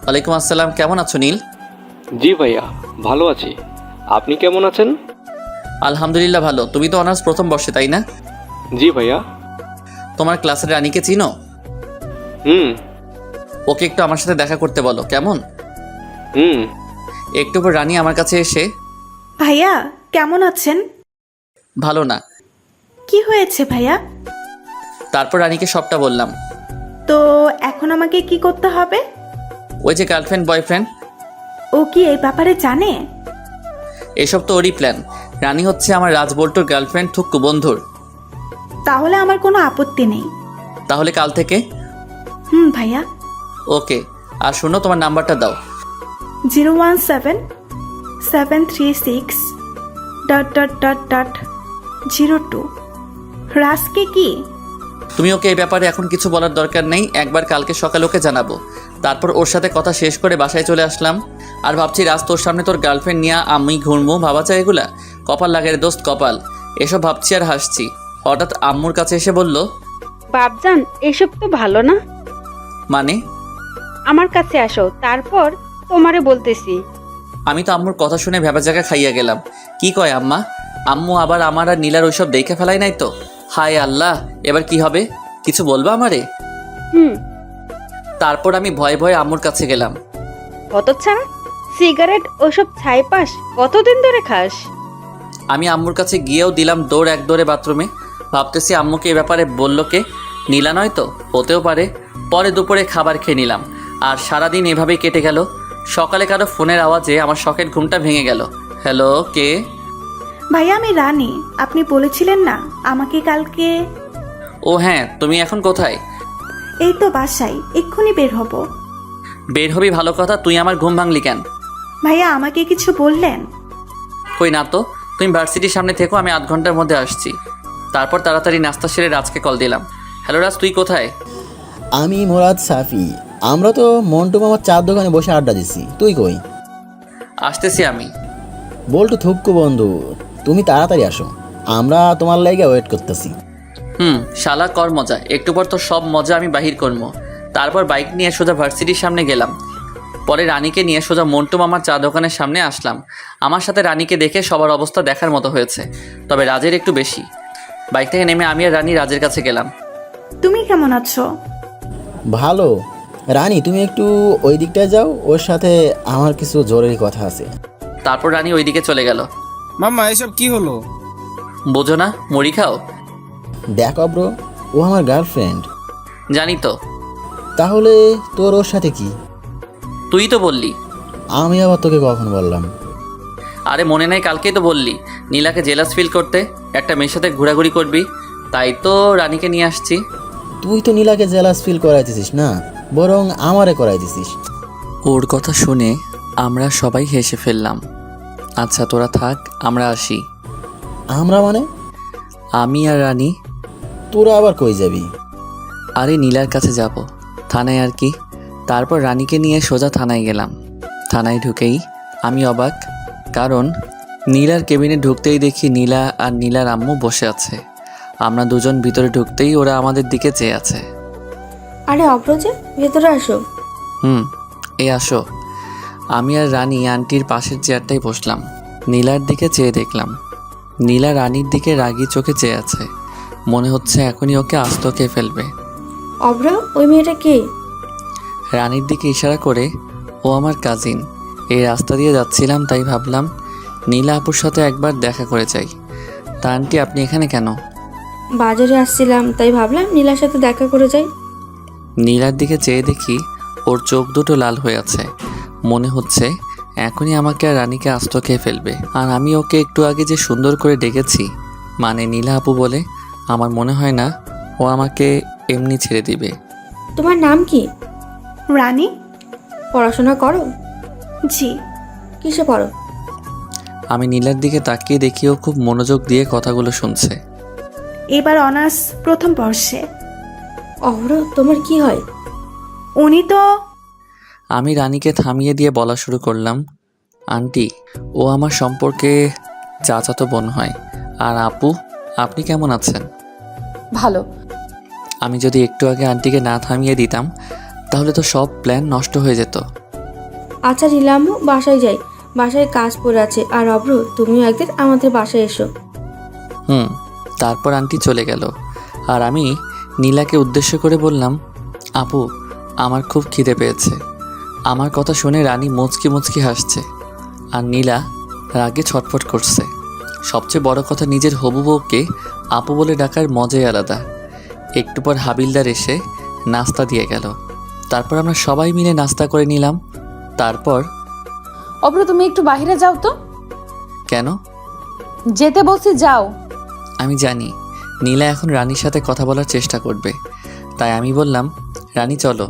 ওয়ালাইকুম আসসালাম, কেমন আছো নীল? জি ভাইয়া, ভালো আছি। আপনি কেমন আছেন? আলহামদুলিল্লাহ ভালো। তুমি তো অনার্স প্রথম বর্ষে, তাই না? জি ভাইয়া। তোমার ক্লাসের রানীকে চিনো? হুম ওকে একটু আমার সাথে দেখা করতে বলো, কেমন? হুম। একটু পর রানী আমার কাছে এসে, ভাইয়া কেমন আছেন? ভালো না। কি হয়েছে ভাইয়া? তারপর রানীকে সবটা বললাম। তো এখন আমাকে কি করতে হবে? ওই যে গার্লফ্রেন্ড বয়ফ্রেন্ড, ও কি এই ব্যাপারে জানে? এসব তো ওরই প্ল্যান। রানী হচ্ছে আমার রাজবল্টুর গার্লফ্রেন্ড, থুক্কু বন্ধুর। তাহলে আমার কোনো আপত্তি নেই। তাহলে কাল থেকে? ভাইয়া। ওকে। আর শোনো, তোমার নাম্বারটা দাও। 017-736... রাজকে কি? তুমি ওকে এই ব্যাপারে এখন কিছু বলার দরকার নেই, একবার কালকে সকালে ওকে জানাবো। তারপর ওর সাথে কথা শেষ করে বাসায় চলে আসলাম। আর ভাবছি রাজ তোর সামনে তোর গার্লফ্রেন্ড নিয়ে আমি ঘুরবো, ভাবা চাই এগুলা? কপাল লাগে রে দোস্ত, কপাল। এসব ভাবছি আর হাসছি। হঠাৎ আম্মুর কাছে এসে বলল, বাপজান, এসব তো ভালো না। মানে? আমার কাছে আসো, তারপর তোমারে বলতেছি। আমি তো আম্মুর কথা শুনে ভেবা জায়গা খাইয়া গেলাম। কি কয় আম্মা? আম্মু আবার আমার আর নীলার ওইসব দেখে ফেলাই নাই তো? হায় আল্লাহ, এবার কি হবে? কিছু বলবা আমারে? হুম। তারপর আমি ভয়ে ভয়ে আম্মুর কাছে গেলাম। হতচ্ছাড়া, সিগারেট ওসব ছাই পাস কতদিন ধরে খাস? আমি আম্মুর কাছে গিয়েও দিলাম দৌড়, এক দৌড়ে বাথরুমে। ভাবতেছি আম্মুকে এ ব্যাপারে বললো কে? নীলা নয় তো? হতেও পারে। পরে দুপুরে খাবার খেয়ে নিলাম। আর সারাদিন এভাবেই কেটে গেল। সকালে কারো ফোনের আওয়াজে আমার শখের ঘুমটা ভেঙে গেল। হ্যালো, কে? ভাইয়া আমি রানী। আপনি বলেছিলেন না আমাকে কালকে? ও হ্যাঁ, তুমি এখন কোথায়? এই তো বাসায়, এক্ষুনি বের হব। বের হবি ভালো কথা, তুই আমার ঘুম ভাঙলি কেন? ভাইয়া আমাকে কিছু বললেন? কই না তো। তুমি ভার্সিটির সামনে থেকো, আমি আধ ঘন্টার মধ্যে আসছি। তারপর তাড়াতাড়ি নাস্তা সেরে রাজকে কল দিলাম। হ্যালো রাজ, তুই কোথায়? আমি মোরাদ সাফি। আমরা তো মন্টু মামার চার দোকানে বসে আড্ডা দিচ্ছি। তুই কই? আসতেছি আমি। বল্টু থুক্কু বন্ধু, তুমি তাড়াতাড়ি আসো, আমরা তোমার লাইগে ওয়েট করতেছি। শালা কর মজা, একটু পর তো সব মজা আমি বাহির করবো। তারপর বাইক নিয়ে সোজা ভার্সিটির সামনে গেলাম। পরে রানীকে নিয়ে সোজা মন্টু মামার চা দোকানের সামনে আসলাম। আমার সাথে রানীকে দেখে সবার অবস্থা দেখার মতো হয়েছে, তবে রাজের একটু বেশি। বাইক থেকে নেমে আমি আর রানী রাজের কাছে গেলাম। তুমি কেমন আছো? ভালো। রানী, তুমি একটু ওই দিকটায় যাও, ওর সাথে আমার কিছু জরুরি কথা আছে। তারপর রানী ওইদিকে চলে গেল। মাম্মা, এসব কি হলো? বোঝো না, মুড়ি খাও। দেখো ব্রো, ও আমার গার্লফ্রেন্ড। জানি তো। তাহলে তোর ওর সাথে কি? তুই তো বললি। আমি আবার তোকে কখন বললাম? আরে মনে নাই, কালকেই তো বললি নীলাকে জেলাস ফিল করতে, একটা মেয়ের সাথে ঘোরাঘুরি করবি। তাই তো রানীকে নিয়ে আসছি। তুই তো নীলাকে জেলাস ফিল করাইতেছিস না, বরং আমারে করাইতেছিস। ওর কথা শুনে আমরা সবাই হেসে ফেললাম। আচ্ছা তোরা থাক, আমরা আসি। আমরা মানে? আমি আর রানী। তোরা আবার কই যাবি? আরে নীলার কাছে যাব, থানায় আর কি। তারপর রানীকে নিয়ে সোজা থানায় গেলাম। থানায় ঢুকেই আমি অবাক, কারণ নীলার কেবিনে ঢুকতেই দেখি নীলা আর নীলার আম্মু বসে আছে। আমরা দুজন ভিতরে ঢুকতেই ওরা আমাদের দিকে চেয়ে আছে। আরে অপ্রজে, ভেতরে আসো। এই আসো। আমি আর রানী আন্টির পাশের চেয়ারটায় বসলাম। নীলার দিকে চেয়ে দেখলাম নীলা রানীর দিকে রাগী চোখে চেয়ে আছে। মনে হচ্ছে এখনই ওকে আস্ত খেয়ে ফেলবে। অব্র, ওই মেয়েটা কে? রানীর দিকে ইশারা করে, ও আমার কাজিন। এই রাস্তা দিয়ে যাচ্ছিলাম, তাই ভাবলাম নীলা আপুর সাথে একবার দেখা করে যাই। তা আন্টি, আপনি এখানে কেন? বাজারে আসছিলাম, তাই ভাবলাম নীলার সাথে দেখা করে যাই। নীলার দিকে চেয়ে দেখি ওর চোখ দুটো লাল হয়ে আছে। মনে হচ্ছে এখনই আমাকে আর রানীকে আস্ত খেয়ে ফেলবে। আর আমি ওকে একটু আগে যে সুন্দর করে ডেকেছি, মানে নীলা আপু বলে, আমার মনে হয় না ও আমাকে এমনি ছেড়ে দিবে। তোমার নাম কি? রানী। পড়াশোনা করো? জি। কিসে পড়ো? আমি নীলার দিকে তাকিয়ে দেখিও খুব মনোযোগ দিয়ে কথাগুলো শুনছে। এবার অনার্স প্রথম বর্ষে। অভ্র, তোমার কি হয়? উনি তো আমি রানীকে থামিয়ে দিয়ে বলা শুরু করলাম, আন্টি, ও আমার সম্পর্কে চাচাতো বোন হয়। আর আপু, আপনি কেমন আছেন? ভালো। আমি যদি একটু আগে আন্টিকে না থামিয়ে দিতাম তাহলে তো সব প্ল্যান নষ্ট হয়ে যেত। আচ্ছা নিলাম, বাসায় যাই, বাসায় কাজ পড়ে আছে। আর অভ্র, তুমিও একদিন আমাদের বাসায় এসো। তারপর আন্টি চলে গেল আর আমি নীলাকে উদ্দেশ্য করে বললাম, আপু, আমার খুব খিদে পেয়েছে। আমার কথা শুনে রানী মুচকি মুচকি হাসছে আর নীলা রাগে ছটফট করছে। সবচেয়ে বড় কথা, নিজের হবু বউকে আপু বলে ডাকার মজাই আলাদা। একটু পর হাবিলদার এসে নাস্তা দিয়ে গেল। তারপর আমরা সবাই মিলে নাস্তা করে নিলাম। তারপর, অভ্র, তুমি একটু বাইরে যাও তো। কেন? যেতে বলছি, যাও। আমি জানি নীলা এখন রানীর সাথে কথা বলার চেষ্টা করবে, তাই আমি বললাম, রানী চলো।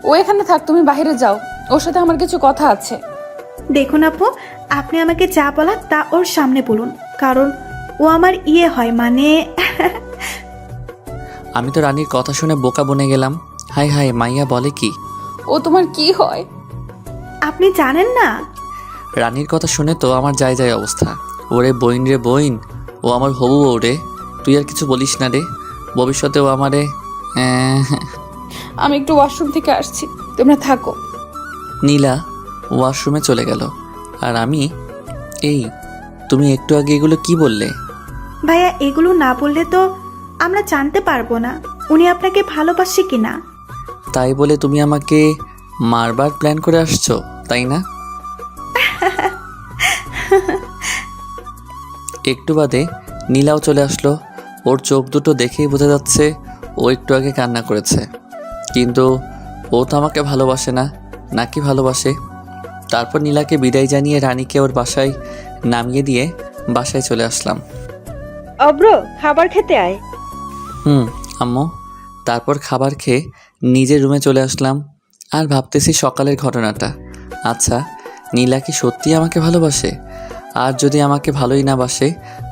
ও এখানে থাক, তুমি বাইরে যাও, ওর সাথে আমার কিছু কথা আছে। দেখুন আপু, আপনি আমাকে যা বলার তা ওর সামনে বলুন, কারণ ও আমার হয়, মানে আমি তো রানীর কথা শুনে বোকা বনে গেলাম। হাই হাই, মাইয়া বলে কি? ও তোমার কি হয়? আপনি জানেন না? রানীর কথা শুনে তো আমার যায় যায় অবস্থা। ওরে বইন রে বইন, ও আমার হবু বউ রে। তুই আর কিছু বলিস না রে, ভবিষ্যতে ও আমারে আমি একটু ওয়াশরুম থেকে আসছি, তোমরা থাকো। নীলা ওয়াশরুমে চলে গেল আর আমি, এই, তুমি একটু আগে এগুলো কি বললে? ভাইয়া, এগুলো না বললে তো আমরা জানতে পারবো না উনি আপনাকে ভালোবাসে কিনা। তাই বলে তুমি আমাকে মারবার প্ল্যান করে আসছো, তাই না? একটু বাদে নীলাও চলে আসলো। ওর চোখ দুটো দেখেই বোঝা যাচ্ছে ও একটু আগে কান্না করেছে, কিন্তু ও তো আমাকে ভালোবাসে না, নাকি ভালোবাসে? তারপর নীলাকে বিদায় জানিয়ে রানীকে ওর বাসায় নামিয়ে দিয়ে বাসায় চলে আসলাম। অব্র, খাবার খেতে আয়। আম্মু। তারপর খাবার খেয়ে নিজের রুমে চলে আসলাম আর ভাবতেছি সকালের ঘটনাটা। আচ্ছা, নীলা কি সত্যি আমাকে ভালোবাসে? আর যদি আমাকে ভালোই না বাসে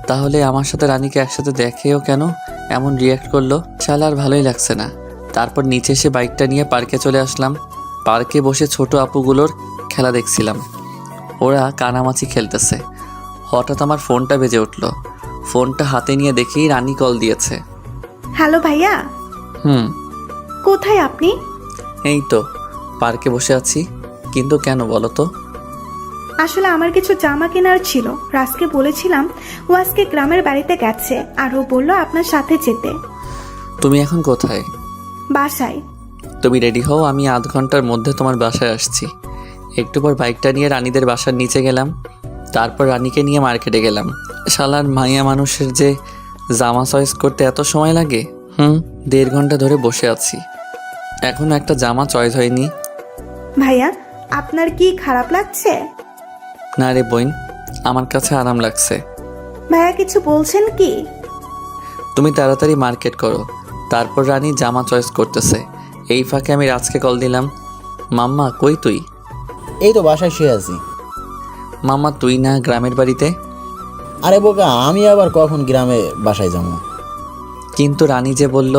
তাহলে আমার সাথে রানীকে একসাথে দেখেও কেন এমন রিয়্যাক্ট করলো? শালা আর ভালোই লাগছে না। তারপর নিচে এসে বাইকটা নিয়ে পার্কে চলে আসলাম। পার্কে বসে ছোট আপুগুলোর খেলা দেখছিলাম। ওরা কানামাছি খেলতেছে। হঠাৎ আমার ফোনটা বেজে উঠলো। ফোনটা হাতে নিয়ে দেখেই রানী কল দিয়েছে। হ্যালো ভাইয়া। কোথায় আপনি? এই তো পার্কে বসে আছি। কিন্তু কেন বলো তো? আসলে আমার কিছু জামা কেনার ছিল, রাজকে বলেছিলাম, ও আজকে গ্রামের বাড়িতে গেছে আর ও বলল আপনার সাথে যেতে। তুমি এখন কোথায়? বাসায়। তুমি রেডি হও, আমি আধ ঘন্টার মধ্যে তোমার বাসায় আসছি। একটু পর বাইকটা নিয়ে রানীদের বাসার নিচে গেলাম। তারপর রানীকে নিয়ে মার্কেটে গেলাম। শালার মাইয়া মানুষের যে জামা চয়েস করতে এত সময় লাগে। 1.5 ঘন্টা ধরে বসে আছি, এখনো একটা জামা চয়েস হয়নি। ভাইয়া, আপনার কি খারাপ লাগছে? না রে বোন, আমার কাছে আরাম লাগছে। ভাইয়া কিছু বলছেন কি? তুমি তাড়াতাড়ি মার্কেট করো। তারপর রানী জামা চয়েস করতেছে। এই ফাঁকে আমি রাজকে কল দিলাম। মাম্মা, কই তুই? এই তো বাসায় শুয়ে আছি। মাম্মা, তুই না গ্রামের বাড়িতে? আরে বোকা, আমি আবার কখন গ্রামে বাসায় যাবো? কিন্তু রানী যে বলল।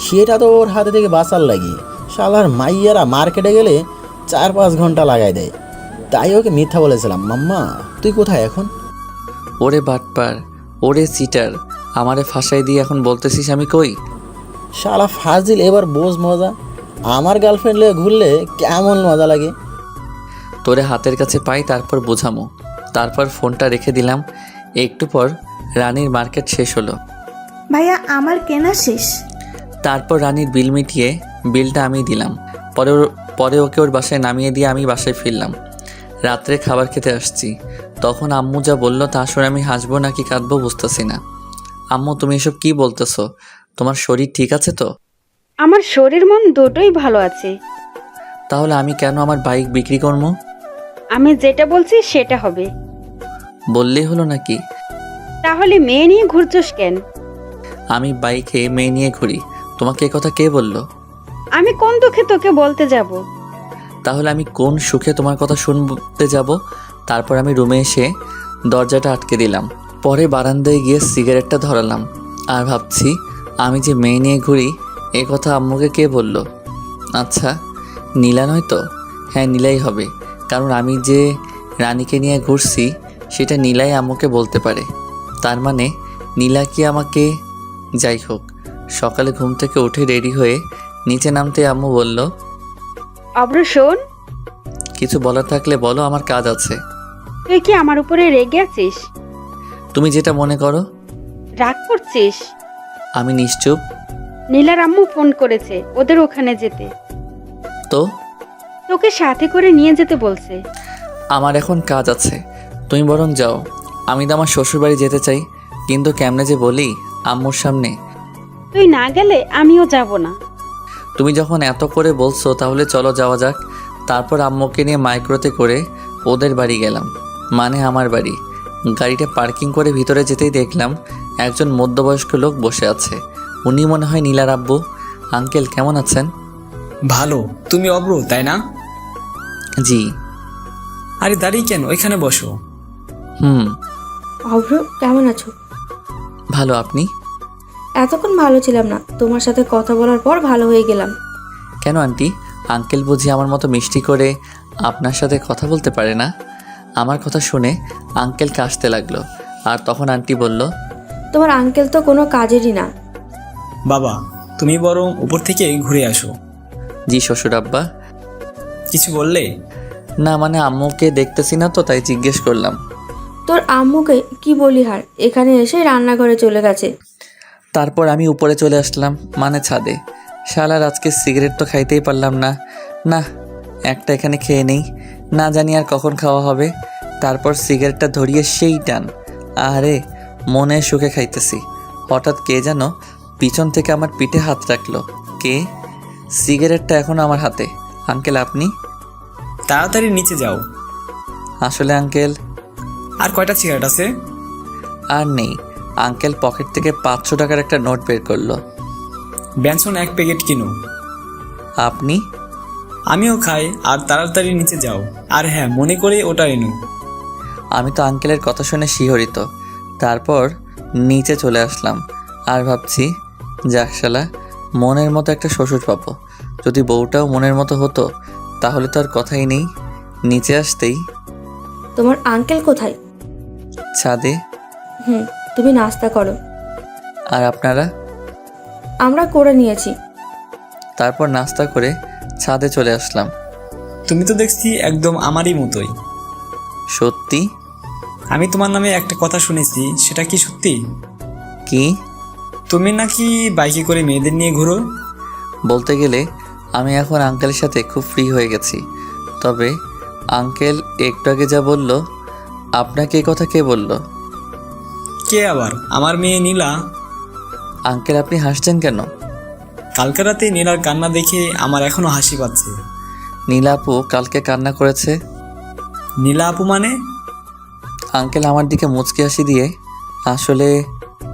সেটা তো ওর হাতে থেকে বাঁচার লাগি। শালার মাইয়ারা মার্কেটে গেলে 4-5 ঘন্টা লাগাই দেয়, তাই ওকে মিথ্যা বলেছিলাম। মাম্মা, তুই কোথায় এখন? ওরে বাটপার, ওরে চিটার, আমারে ফাঁসাই দিয়ে এখন বলতেছিস আমি কই? শালা ফাজিল, এবার বোঝ মজা। আমার গার্লফ্রেন্ড নিয়ে ঘুরলে কেমন মজা লাগে। তোরে হাতের কাছে পাই, তারপর বোঝামো। তারপর ফোনটা রেখে দিলাম। একটু পর রানীর মার্কেট শেষ হলো। ভাইয়া, আমার কেনা শেষ। তারপর রানীর বিল মিটিয়ে বিলটা আমি দিলাম। পরে ওকে ওর বাসায় নামিয়ে দিয়ে আমি বাসায় ফিরলাম। রাত্রে খাবার খেতে আসছি, তখন আম্মু যা বলল তা শুনে আমি হাসবো নাকি কাঁদবো বুঝতেছি না। আম্মু, তুমি এসব কি বলতেছো? তোমার শরীর ঠিক আছে তো? আমার শরীর মন দুটোই ভালো আছে। তাহলে আমি কেন আমার বাইক বিক্রি করবো? আমি যেটা বলছি সেটা হবে। বললেই হলো নাকি? তাহলে মেয়ে নিয়ে ঘুরছস কেন? আমি বাইকে মেয়ে নিয়ে ঘুরি, তোমাকে এ কথা কে বললো? আমি কোন দুঃখে তোকে বলতে যাব? তাহলে আমি কোন সুখে তোমার কথা শুনতে যাব? তারপর আমি রুমে এসে দরজাটা আটকে দিলাম। পরে বারান্দায় গিয়ে সিগারেটটা ধরালাম আর ভাবছি আমি যে মেয়ে নিয়ে ঘুরি এ কথা আম্মুকে কে বলল? আচ্ছা, নীলা নয় তো? হ্যাঁ, নীলাই হবে, কারণ আমি যে রানীকে নিয়ে ঘুরছি সেটা নীলাই আম্মুকে বলতে পারে। তার মানে নীলা কি আমাকে... যাই হোক, সকালে ঘুম থেকে উঠে রেডি হয়ে নিচে নামতে আম্মু বলল, অব্র শোন, কিছু বলার থাকলে বলো, আমার কাজ আছে। তুই কি আমার উপরে রেগে আছিস? তুমি যেটা মনে করো। রাগ করছিস? আমি নিশ্চুপ। নীলার আম্মু ফোন করেছে ওদের ওখানে যেতে, তো তোকে সাথে করে নিয়ে যেতে বলছে। আমার এখন কাজ আছে, তুমি বরং যাও। আমি তো আমার শ্বশুরবাড়ি যেতে চাই, কিন্তু কেমনে যে বলি আম্মুর সামনে। তুই না গেলে আমিও যাব না। তুমি যখন এত করে বলছো তাহলে চলো যাওয়া যাক। তারপর আম্মুকে নিয়ে মাইক্রোতে করে ওদের বাড়ি গেলাম, মানে আমার বাড়ি। গাড়িটা পার্কিং করে ভিতরে যেতেই দেখলাম একজন মধ্যবয়স্ক লোক বসে আছে। উনি মনে হয় নীলার আব্বু। আঙ্কেল কেমন আছেন? ভালো। তুমি অব্র, তাই না? জি। আরে দাঁড়িয়ে কেন, ওইখানে বসো। অভ্র, কেমন আছো? ভালো, আপনি? এতক্ষণ ভালো ছিলাম না, তোমার সাথে কথা বলার পর ভালো হয়ে গেলাম। কেন আন্টি? আঙ্কেল বুঝি আমার মতো মিষ্টি করে আপনার সাথে কথা বলতে পারে না? আমার কথা শুনে আঙ্কেলকে আসতে লাগলো, আর তখন আন্টি বলল, তোমার আঙ্কেল তো কোনো কাজেরই না। বাবা, তুমি বরং উপর থেকে ঘুরে আসো। জি শ্বশুর আব্বা। কিছু বললে? না, মানে আম্মুকে দেখতেছি না তো, তাই জিজ্ঞেস করলাম। তোর আম্মুকে কি বলি হার, এখানে এসে রান্নাঘরে চলে গেছে। তারপর আমি উপরে চলে আসলাম, মানে ছাদে। শালার আজকে সিগারেট তো খাইতেই পারলাম না। না, একটা এখানে খেয়ে নেই, না জানি আর কখন খাওয়া হবে। তারপর সিগারেটটা ধরিয়ে সেই টান, আরে মনে সুখে খাইতেছি। হঠাৎ কে যেন পিছন থেকে আমার পিঠে হাত রাখলো। কে? সিগারেটটা এখন আমার হাতে। আঙ্কেল আপনি? তাড়াতাড়ি নিচে যাও। আসলে আঙ্কেল। আর কয়টা সিগারেট আছে? আর নেই। আঙ্কেল পকেট থেকে 500 টাকার একটা নোট বের করলো। ব্যানসন 1 প্যাকেট কিনো। আপনি? আমিও খাই। আর তাড়াতাড়ি নিচে যাও। আর হ্যাঁ, মনে করে ওটা এনো। আমি তো আঙ্কেলের কথা শুনে শিহরিত। তারপর নিচে চলে আসলাম আর ভাবছি, যাক শালা, মনের মতো একটা শ্বশুর পাবো। যদি বউটাও মনের মতো হতো তাহলে তো আর কথাই নেই। নিচে আসতেই, তোমার আঙ্কেল কোথায়? ছাদে। তুমি নাস্তা করো। আর আপনারা? আমরা করে নিয়েছি। তারপর নাস্তা করে ছাদে চলে আসলাম। তুমি তো দেখছি একদম আমারই মতোই। সত্যি? আমি তোমার নামে একটা কথা শুনেছি, সেটা কি সত্যি? কি? তুমি নাকি বাইকে করে মেয়েদের নিয়ে ঘুরো? বলতে গেলে আমি এখন আঙ্কেলের সাথে খুব ফ্রি হয়ে গেছি। তবে আঙ্কেল একটু আগে যা বলল, আপনাকে এই কথা কে বলল? কে আবার? আমার মেয়ে নীলা। আঙ্কেল আপনি হাসছেন কেন? কালকে রাতে নীলার কান্না দেখে আমার এখনো হাসি পাচ্ছে। নীলা আপু কালকে কান্না করেছে? নীলা আপু মানে? আঙ্কেল আমার দিকে মুচকি হাসি দিয়ে, আসলে...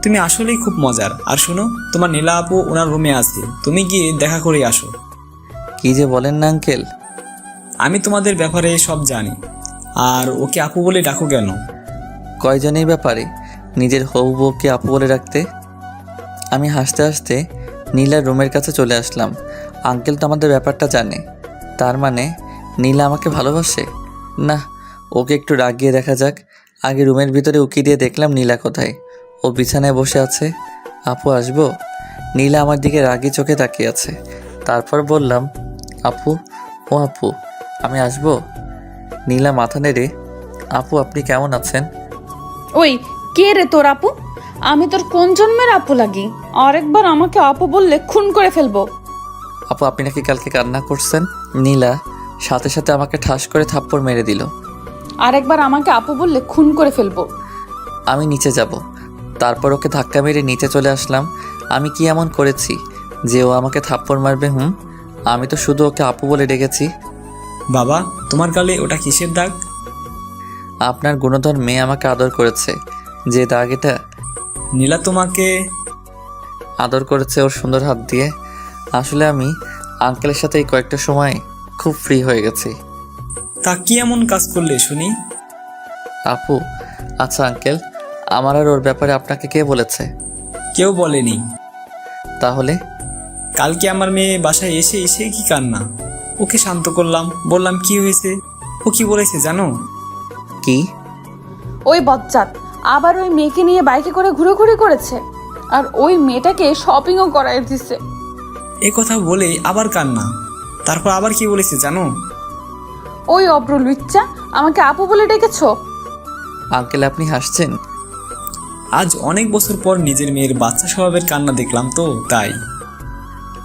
তুমি আসলেই খুব মজার। আর শোনো, তোমার নীলা আপু ওনার রুমে আছে, তুমি গিয়ে দেখা করে আসো। কি যে বলেন না আঙ্কেল। আমি তোমাদের ব্যাপারে সব জানি। আর ওকে আপু বলে ডাকো কেন? কয়জনের ব্যাপারে নিজের হবু বউকে আপু বলে রাখতে? আমি হাসতে হাসতে নীলার রুমের কাছে চলে আসলাম। আঙ্কেল তো আমাদের ব্যাপারটা জানে। তার মানে নীলা আমাকে ভালোবাসে? না, ওকে একটু রাগিয়ে দেখা যাক। আগে রুমের ভিতরে উকি দিয়ে দেখলাম নীলা কোথায়। ও বিছানায় বসে আছে। আপু আসবো? নীলা আমার দিকে রাগি চোখে তাকিয়ে আছে। তারপর বললাম, আপু, ও আপু, আমি আসবো? নীলা মাথা নেড়ে, আপু আপনি কেমন আছেন? ওই কে রে তোর আপু? আমি তোর কোন জন্মের আপু লাগি? আরেকবার আমাকে আপু বললে খুন করে ফেলবো। আপু আপনি নাকি কালকে কান্না করছেন? নীলা সাথে সাথে আমাকে ঠাস করে থাপ্পড় মেরে দিল। আরেকবার আমাকে আপু বললে খুন করে ফেলবো। আমি নিচে যাব। তারপর ওকে ধাক্কা মেরে নিচে চলে আসলাম। আমি কি এমন করেছি যে ও আমাকে থাপ্পড় মারবে? আমি তো শুধু ওকে আপু বলে ডেকেছি। বাবা, তোমার গালে ওটা কিসের দাগ? আপনার গুণধর মেয়ে আমাকে আদর করেছে, যে দাগ এটা। নীলা তোমাকে আদর করেছে ওর সুন্দর হাত দিয়ে। আসলে আমি আঙ্কেলের সাথে এই কয়েকটা সময় খুব ফ্রি হয়ে গেছি। তা কি এমন কাজ করলে শুনি? আপু, আচ্ছা আঙ্কেল, আমার আর ওর ব্যাপারে আপনাকে কে বলেছে? কেউ বলেনি। তাহলে? কালকে আমার মেয়ে বাসায় এসে এসে কি কান্না। ওকে শান্ত করলাম, বললাম কি হয়েছে। ও কি বলেছে জানো? কি? ওই বজ্জাত আবার ওই মেয়েকে নিয়ে বাইকে করে ঘুরোঘুরি করেছে, আর ওই মেয়েটাকে শপিংও করাই দিছে। এ কথা বলে আবার কান্না। তারপর আবার কি বলেছে জানো? ওই অব্র লুচ্চা আমাকে আপু বলে ডেকেছো। আঙ্কেল, আপনি হাসছেন? আজ অনেক বছর পর নিজের মেয়ের বাচ্চা স্বভাবের কান্না দেখলাম তো তাই।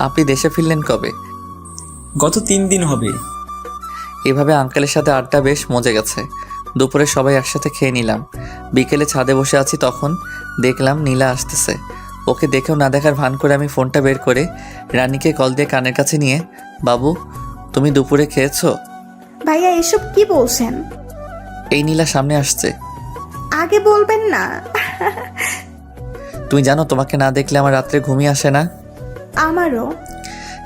আপনি দেশে ফিরলেন কবে? গত 3 দিন হবে। এভাবে আঙ্কেলের সাথে আড্ডা বেশ মজে গেছে। দুপুরে সবাই একসাথে খেয়ে নিলাম। বিকেলে ছাদে বসে আছি, তখন দেখলাম নীলা আসতেছে। ওকে দেখেও না দেখার ভান করে আমি ফোনটা বের করে রানীকে কল দিয়ে কানের কাছে নিয়ে, বাবু তুমি দুপুরে খেয়েছো? ভাইয়া এসব কি বলছেন? এই নীলা সামনে আসছে। আগে বলবেন না। তুমি জানো তোমাকে না দেখলে আমার রাত্রে ঘুমিয়ে আসে না। আমারও।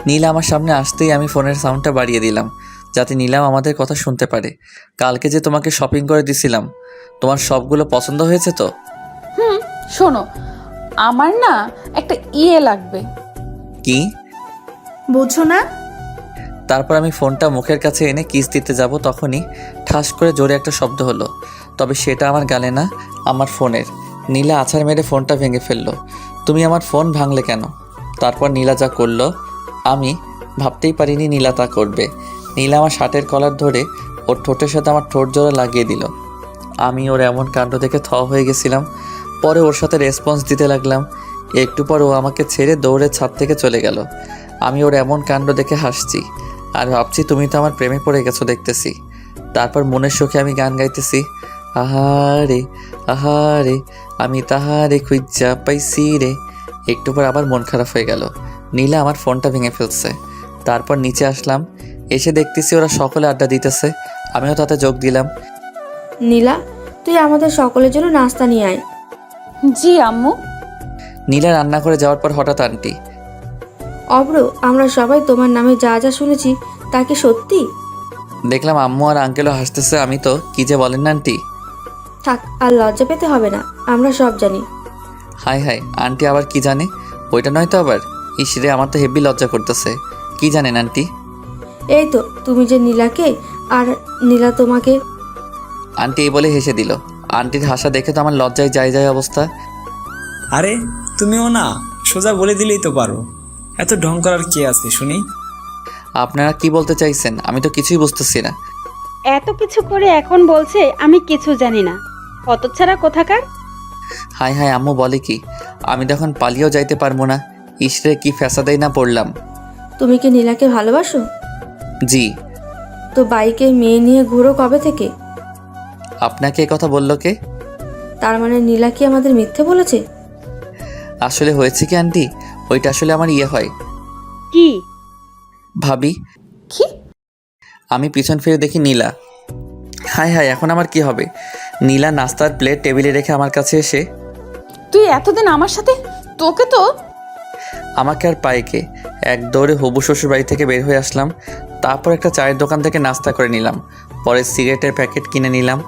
নীলা আমার সামনে আসতেই আমি ফোনের সাউন্ডটা বাড়িয়ে দিলাম, যাতে নীলাম আমাদের কথা শুনতে পারে। কালকে যে তোমাকে শপিং করে দিছিলাম, তোমার সবগুলো পছন্দ হয়েছে তো? শোনো, আমার না একটা লাগবে। কি? বুঝো না? তারপর আমি ফোনটা মুখের কাছে এনে কিস দিতে যাব, তখনই ঠাস করে জোরে একটা শব্দ হলো। তবে সেটা আমার গালে না, আমার ফোনের। নীলা আছাড় মেরে ফোনটা ভেঙে ফেললো। তুমি আমার ফোন ভাঙলে কেন? তারপর নীলা যা করলো আমি ভাবতেই পারিনি নীলা তা করবে। নীলা আমার শার্টের কলার ধরে ওর ঠোঁটের সাথে আমার ঠোঁট জোড়া লাগিয়ে দিল। আমি ওর এমন কাণ্ড দেখে থ হয়ে গেছিলাম। পরে ওর সাথে রেসপন্স দিতে লাগলাম। একটু পর ও আমাকে ছেড়ে দৌড়ে ছাদ থেকে চলে গেল। আমি ওর এমন কাণ্ড দেখে হাসছি আর ভাবছি তুমি তো আমার প্রেমে পড়ে গেছো দেখতেছি। তারপর মনের সুখে আমি গান গাইতেছি, আহারে আহারে আমি তাহারে খুঁজা পাইছি রে। একটু পর আবার মন খারাপ হয়ে গেল। নীলা আমার ফোনটা ভেঙে ফেলছে। তারপর নিচে আসলাম, এসে দেখতেছি ওরা সকলে আড্ডা দিতেছে। আমিও তাতে যোগ দিলাম। নীলা, তুই আমাদের সকলের জন্য নাস্তা নিয়ে আয়। জি আম্মু। নীলা রান্না করে যাওয়ার পর হঠাৎ আন্টি, অব্র, আমরা সবাই তোমার নামে যা যা শুনেছি তা কি সত্যি? দেখলাম আম্মু আর আঙ্কেলও হাসতেছে। আমি তো কি যে বলেন না আন্টি। থাক, আর লজ্জা পেতে হবে না, আমরা সব জানি। হাই হাই, আন্টি আবার কি জানে? ওইটা নয় তো আবার? ইসরে, আমার তো হেভি লজ্জা করতেছে। কি জানেন আন্টি? এই তো, তুমি যে নীলাকে আর নীলা তোমাকে। আন্টি এই বলে হেসে দিল। আন্টির হাসা দেখে তো আমার লজ্জায় যায় যায় অবস্থা। আরে তুমিও না, সোজা বলে দিলেই তো পারো। এত ঢং করার কে আছে শুনি? আপনারা কি বলতে চাইছেন? আমি তো কিছুই বুঝতেছি না। এত কিছু করে এখন বলছে আমি কিছু জানি না। হতচ্ছাড়া কোথাকার। হাই হাই, আম্মু বলে কি? আমি তখন পালিয়েও যাইতে পারবো না। ইসরে, কি ফ্যাসাদেই না পড়লাম। তুমি কি নীলাকে ভালোবাসো? জি। তো বাইকে মেয়ে নিয়ে ঘুরো কবে থেকে? আপনাকে এ কথা বললো কে? তার মানে নীলা কি আমাদের মিথ্যে বলেছে? আসলে হয়েছে কি আন্টি, ওইটা আসলে আমার হয় কি ভাবি। কি? আমি পিছন ফিরে দেখি নীলা। হাই হাই, এখন আমার কি হবে? নীলা নাস্তার প্লেট টেবিলে রেখে আমার কাছে এসে, তুই এতদিন আমার সাথে, তোকে তো। আমাকে আর পাইকে এক দৌড়ে হবু শ্বশুর বাড়ি থেকে বের হয়ে আসলাম। তারপর একটা চায়ের দোকান থেকে নাস্তা করে নিলাম। পরে সিগারেটের প্যাকেট কিনে নিলাম।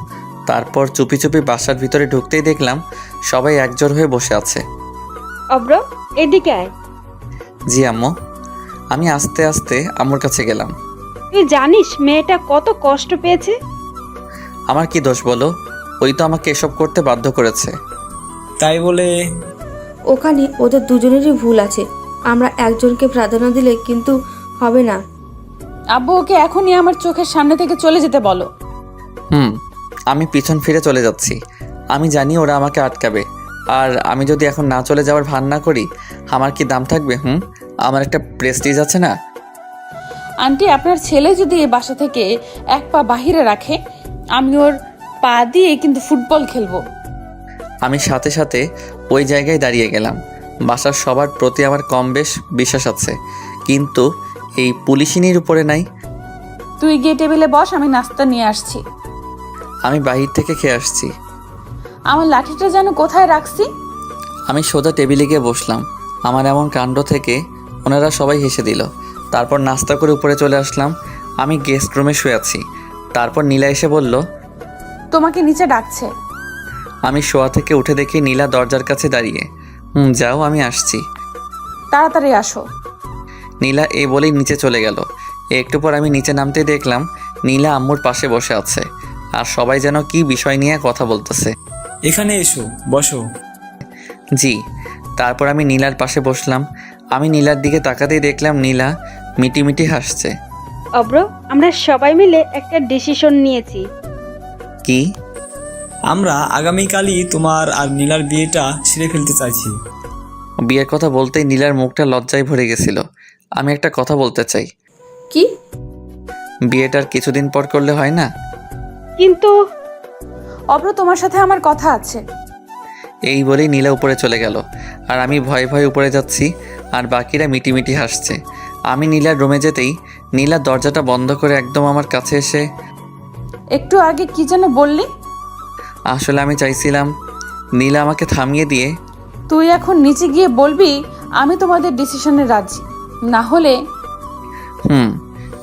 তারপর চুপি চুপি বাসার ভিতরে ঢুকতেই দেখলাম সবাই একজোট হয়ে বসে আছে। অব্র, এদিকে আয়। জি আম্মু। আমি আস্তে আস্তে আম্মুর কাছে গেলাম। তুই জানিস মেয়েটা কত কষ্ট পেয়েছে? আমার কি দোষ বলো? ওই তো আমাকে এসব করতে বাধ্য করেছে। তাই বলে ওখানে ওদের দুজনেরই ভুল আছে। আমরা একজনকে প্রাধান্য দিলে কিন্তু হবে না। আব্বু, ওকে এখনই আমার চোখের সামনে থেকে চলে যেতে বলো। আমি পিছন ফিরে চলে যাচ্ছি। আমি জানি ওরা আমাকে আটকাবে। আর আমি যদি এখন না চলে যাওয়ার ভান না করি, আমার কি দাম থাকবে? আমার একটা প্রেস্টিজ আছে না? আন্টি, আপনার ছেলে যদি এই বাসা থেকে এক পা বাহিরে রাখে, আমি ওর পা দিয়ে কিন্তু ফুটবল খেলবো। আমি সাথে সাথে ওই জায়গায় দাঁড়িয়ে গেলাম। বাসার সবার প্রতি আমার কম বেশ বিশ্বাস আছে, কিন্তু এই পুলিশিনীর উপরে নাই। তুই গিয়ে টেবিলে বস, আমি নাস্তা নিয়ে আসছি। আমি বাহির থেকে খেয়ে আসছি। আমার লাঠিটা যেন কোথায় রাখছি। আমি সোজা টেবিলে গিয়ে বসলাম। আমার এমন কাণ্ড থেকে ওনারা সবাই হেসে দিল। তারপর নাস্তা করে উপরে চলে আসলাম। আমি গেস্ট রুমে শুয়ে আছি। তারপর নীলা এসে বলল, তোমাকে নিচে ডাকছে। আমি শোয়া থেকে উঠে দেখি নীলা দরজার কাছে দাঁড়িয়ে। যাও, আমি আসছি। তাড়াতাড়ি আসো। নীলা এই বলেই নিচে চলে গেল। একটু পর আমি নিচে নামতে দেখলাম নীলা আম্মুর পাশে বসে আছে, আর সবাই যেন কি বিষয় নিয়ে কথা বলতেছে। এখানে এসো, বসো। জি। তারপর আমি নীলার পাশে বসলাম। আমি নীলার দিকে তাকাতেই দেখলাম নীলা মিটিমিটি হাসছে। অব্র, আমরা সবাই মিলে একটা ডিসিশন নিয়েছি। কি? আমরা আগামীকালই তোমার আর নীলার বিয়েটা সেরে ফেলতে চাইছি। বিয়ের কথা বলতেই নীলার মুখটা লজ্জায় ভরে গেছিল। আমি একটা কথা বলতে চাই। কি? বিয়েটার কিছুদিন পর করলে হয় না? কিন্তু অব্র, তোমার সাথে আমার কথা আছে। এই বলেই নীলা উপরে চলে গেল, আর আমি ভয়ে ভয়ে উপরে যাচ্ছি, আর বাকিরা মিটিমিটি হাসছে। আমি নীলার রুমে যেতেই নীলা দরজাটা বন্ধ করে একদম আমার কাছে এসে, একটু আগে কি যেন বললি? আসলে আমি চাইছিলাম নীলা আমাকে থামিয়ে দিয়ে, তুই এখন নিচে গিয়ে বলবি আমি তোমাদের ডিসিশনে রাজি, না হলে।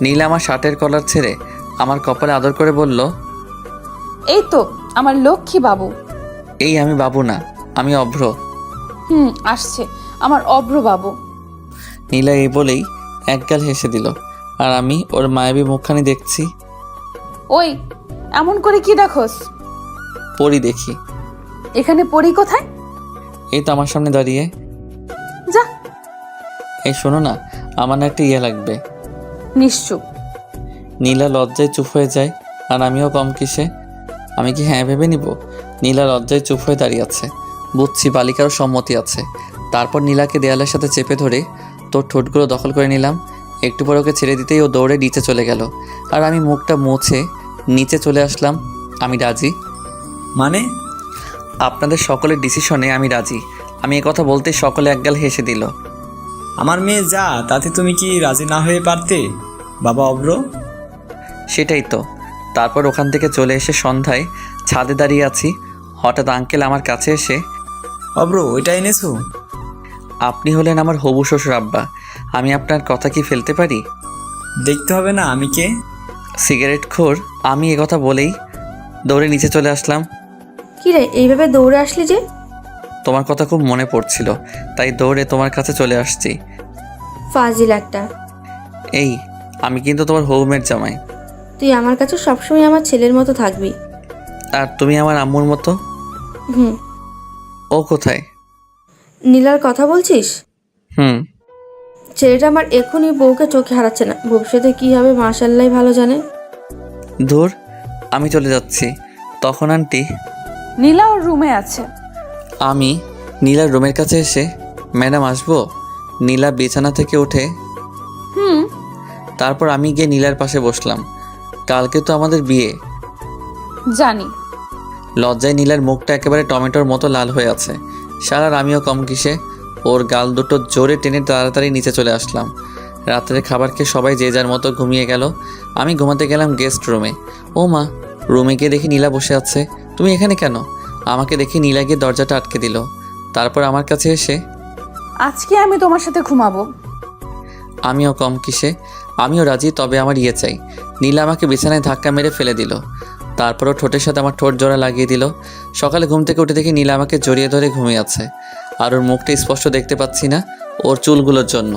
নীলা আমার শার্টের কলার ছেড়ে আমার কপালে আদর করে বলল, এই তো আমার লক্ষ্মী বাবু। এই আমি বাবু না, আমি অভ্র। আসছে আমার অভ্র বাবু। নীলা এই বলেই একগাল হেসে দিল, আর আমি ওর মায়াবী মুখখানি দেখছি। ওই, এমন করে কি দেখোস? পরি দেখি। এখানে পড়ি কোথায়? এই তো আমার সামনে দাঁড়িয়ে। যা। এই শোনো না, আমার না একটা ইয়ে লাগবে। নিশ্চুপ। নীলা লজ্জায় চুপ হয়ে যায়, আর আমিও কম কিসে। আমি কি হ্যাঁ ভেবে নিব? নীলা লজ্জায় চুপ হয়ে দাঁড়িয়ে আছে। বুঝছি বালিকারও সম্মতি আছে। তারপর নীলাকে দেয়ালের সাথে চেপে ধরে তোর ঠোঁটগুলো দখল করে নিলাম। একটু পর ওকে ছেড়ে দিতেই ও দৌড়ে নিচে চলে গেল, আর আমি মুখটা মুছে নিচে চলে আসলাম। আমি রাজি। মানে? আপনাদের সকলের ডিসিশনে আমি রাজি। আমি কথা বলতে সকলে একগাল হেসে দিল। আমার মেয়ে যা, তাতে তুমি কি রাজি না হয়ে পারতে বাবা অব্র? সেটাই তো। তারপর ওখান থেকে চলে এসে সন্ধ্যায় ছাদে দাঁড়িয়ে আছি। হঠাৎ আঙ্কেল আমার কাছে এসে, অব্র ওইটা এনেছো? আপনি হলেন আমার হবু শ্বশুর আব্বা, আমি আপনার কথা কি ফেলতে পারি? দেখতে হবে না আমি কে। সিগারেট খোর। আমি কথা বলেই দৌড়ে নিচে চলে আসলাম। কি রে, এইভাবে দৌড়ে আসলি যে? তোমার কথা খুব মনে পড়ছিল, তাই দৌড়ে তোমার কাছে চলে আসছি। ফাজিল একটা। এই, আমি কিন্তু তোমার হবুমের জামাই। তুই আমার কাছে সবসময় আমার ছেলের মতো থাকবি। আর তুমি আমার আম্মুর মতো। হুম। ও কোথায়? নীলার কথা বলছিস? হুম। ছেলেটা আমার এখনই বউকে চোখে হারাচ্ছে না, ভবিষ্যতে কি হবে মাশাআল্লাহ ভালো জানে। ধুর, আমি চলে যাচ্ছি। তখন আন্টি নীলা ওর রুমে আছে। আমি নীলার রুমের কাছে এসে, ম্যাডাম আসবো? নীলা বিছানা থেকে উঠে, তারপর আমি গিয়ে নীলার পাশে বসলাম। কালকে তো আমাদের বিয়ে। জানি। লজ্জায় নীলার মুখটা একেবারে টমেটোর মতো লাল হয়ে আছে। সারার আমিও কম কিসে। ওর গাল দুটো জোরে টেনে তাড়াতাড়ি নিচে চলে আসলাম। রাত্রে খাবার খেয়ে সবাই যে যার মতো ঘুমিয়ে গেল। আমি ঘুমাতে গেলাম গেস্ট রুমে। ও মা, রুমে গিয়ে দেখি নীলা বসে আছে। তুমি এখানে কেন? আমাকে দেখি নীলা গিয়ে দরজাটা আটকে দিল। তারপর আমার কাছে এসে, আজকে আমি তোমার সাথে ঘুমাবো। আমিও কম কিসে, আমিও রাজি, তবে আমার ইয়ে চাই। নীলা আমাকে বিছানায় ধাক্কা মেরে ফেলে দিল। তারপরও ঠোঁটের সাথে আমার ঠোঁট জোড়া লাগিয়ে দিল। সকালে ঘুম থেকে উঠে দেখি নীলা আমাকে জড়িয়ে ধরে ঘুমিয়ে আছে, আর ওর মুখটা স্পষ্ট দেখতে পাচ্ছি না ওর চুলগুলোর জন্য।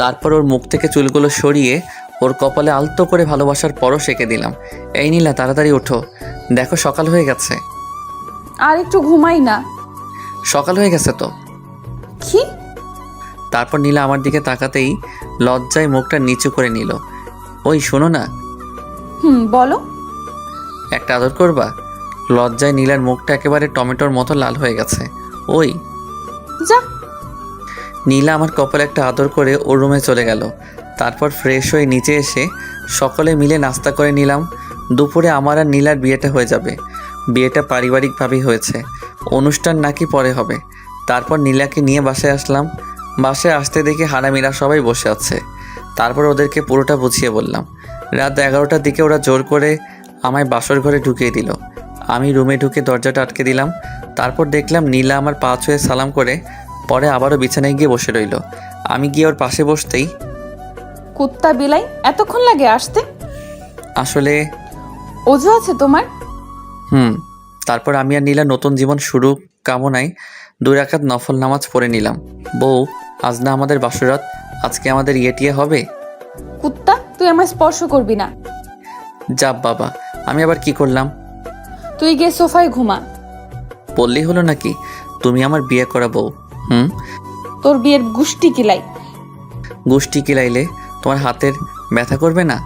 তারপর ওর মুখ থেকে চুলগুলো সরিয়ে ওর কপালে আলতো করে ভালোবাসার পরও সেঁকে দিলাম। এই নীলা, তাড়াতাড়ি ওঠো, দেখো সকাল হয়ে গেছে। আর একটু ঘুমাই না। সকাল হয়ে গেছে তো। কি? তারপর নীলা আমার দিকে তাকাতেই লজ্জায় মুখটা নিচু করে নিল। ওই শোনো না। বলো। একটা আদর করবা? লজ্জায় নীলার মুখটা একেবারে টমেটোর মতো লাল হয়ে গেছে। ওই যা। নীলা আমার কপালে একটা আদর করে ওর রুমে চলে গেল। তারপর ফ্রেশ হয়ে নিচে এসে সকলে মিলে নাস্তা করে নিলাম। দুপুরে আমার আর নীলার বিয়েটা হয়ে যাবে। বিয়েটা পারিবারিকভাবেই হয়েছে, অনুষ্ঠান নাকি পরে হবে। তারপর নীলাকে নিয়ে বাসায় আসলাম। বাসায় আসতে দেখি হারামিরা সবাই বসে আছে। তারপর ওদেরকে পুরোটা বুঝিয়ে বললাম। রাত 11টার দিকে ওরা জোর করে আমায় বাসর ঘরে ঢুকিয়ে দিল। আমি রুমে ঢুকে দরজাটা আটকে দিলাম। তারপর দেখলাম নীলা আমার পা ছুঁয়ে সালাম করে পরে আবারও বিছানায় গিয়ে বসে রইল। আমি গিয়ে ওর পাশে বসতেই, কুত্তা বিলাই, এতক্ষণ লাগে আসতে? আসলে অজু আছে তোমার? তারপর আমি আর নীলা নতুন জীবন শুরু কামনায় 2 রাকাত নফল নামাজ পড়ে নিলাম। বউ, আজ না আমাদের বাসরাত, আজকে আমাদের ইয়ে হবে। কুত্তা, তুই আমায় স্পর্শ করবি না। যাব বাবা, আমি আবার কি করলাম? তুই গিয়ে সোফায় ঘুমা। বললেই হলো নাকি তুমি আমার বিয়ে করা বউ? তোর বিয়ের গুষ্টি কিলাই। গোষ্ঠী কিলাইলে তোমার হাতের ব্যথা করবে না?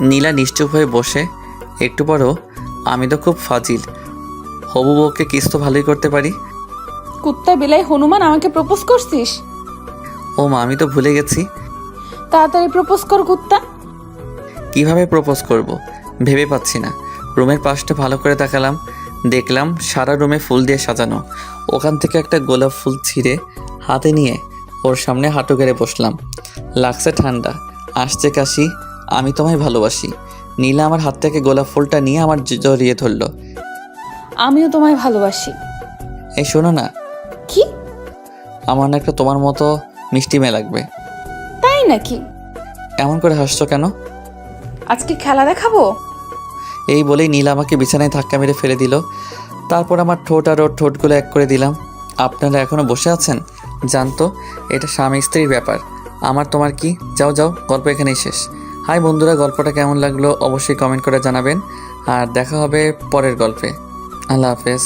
নীলা নিশ্চুপ হয়ে বসে। একটু পরও, আমি তো খুব ফাজিল, হবু বউকে কিস তো ভালোই করতে পারি। কুত্তা বিলাই হনুমান, আমাকে প্রপোজ করছিস? ও মা, আমি তো ভুলে গেছি। তাড়াতাড়ি প্রপোজ কর কুত্তা। কিভাবে প্রপোজ করব ভেবে পাচ্ছি না। রুমের পাশটা ভালো করে তাকালাম, দেখলাম সারা রুমে ফুল দিয়ে সাজানো। ওখান থেকে একটা গোলাপ ফুল ছিঁড়ে হাতে নিয়ে ওর সামনে হাঁটু গেড়ে বসলাম। লাগছে ঠান্ডা, আসছে কাশি, আমি তোমায় ভালোবাসি। নীলা আমার হাত থেকে গোলাপ ফুলটা নিয়ে আমার জড়িয়ে ধরলো। আমিও তোমায় ভালোবাসি। এই শোনো না, কি? আমার না একটা তোমার মতো মিষ্টি মেয়ে লাগবে। তাই নাকি? এমন করে হাসছো কেন? আজকে খেলা দেখাবো? এই বলেই নীলা আমাকে বিছানায় ধাক্কা মেরে ফেলে দিল। তারপর আমার ঠোঁট আর ওর ঠোঁটগুলো এক করে দিলাম। আপনারা এখনও বসে আছেন? জানতো এটা স্বামী স্ত্রীর ব্যাপার, আমার তোমার কি? যাও যাও, গল্প এখানেই শেষ। হাই বন্ধুরা, গল্পটা কেমন লাগলো অবশ্যই কমেন্ট করে জানাবেন, আর দেখা হবে পরের গল্পে। আল্লাহ হাফেজ।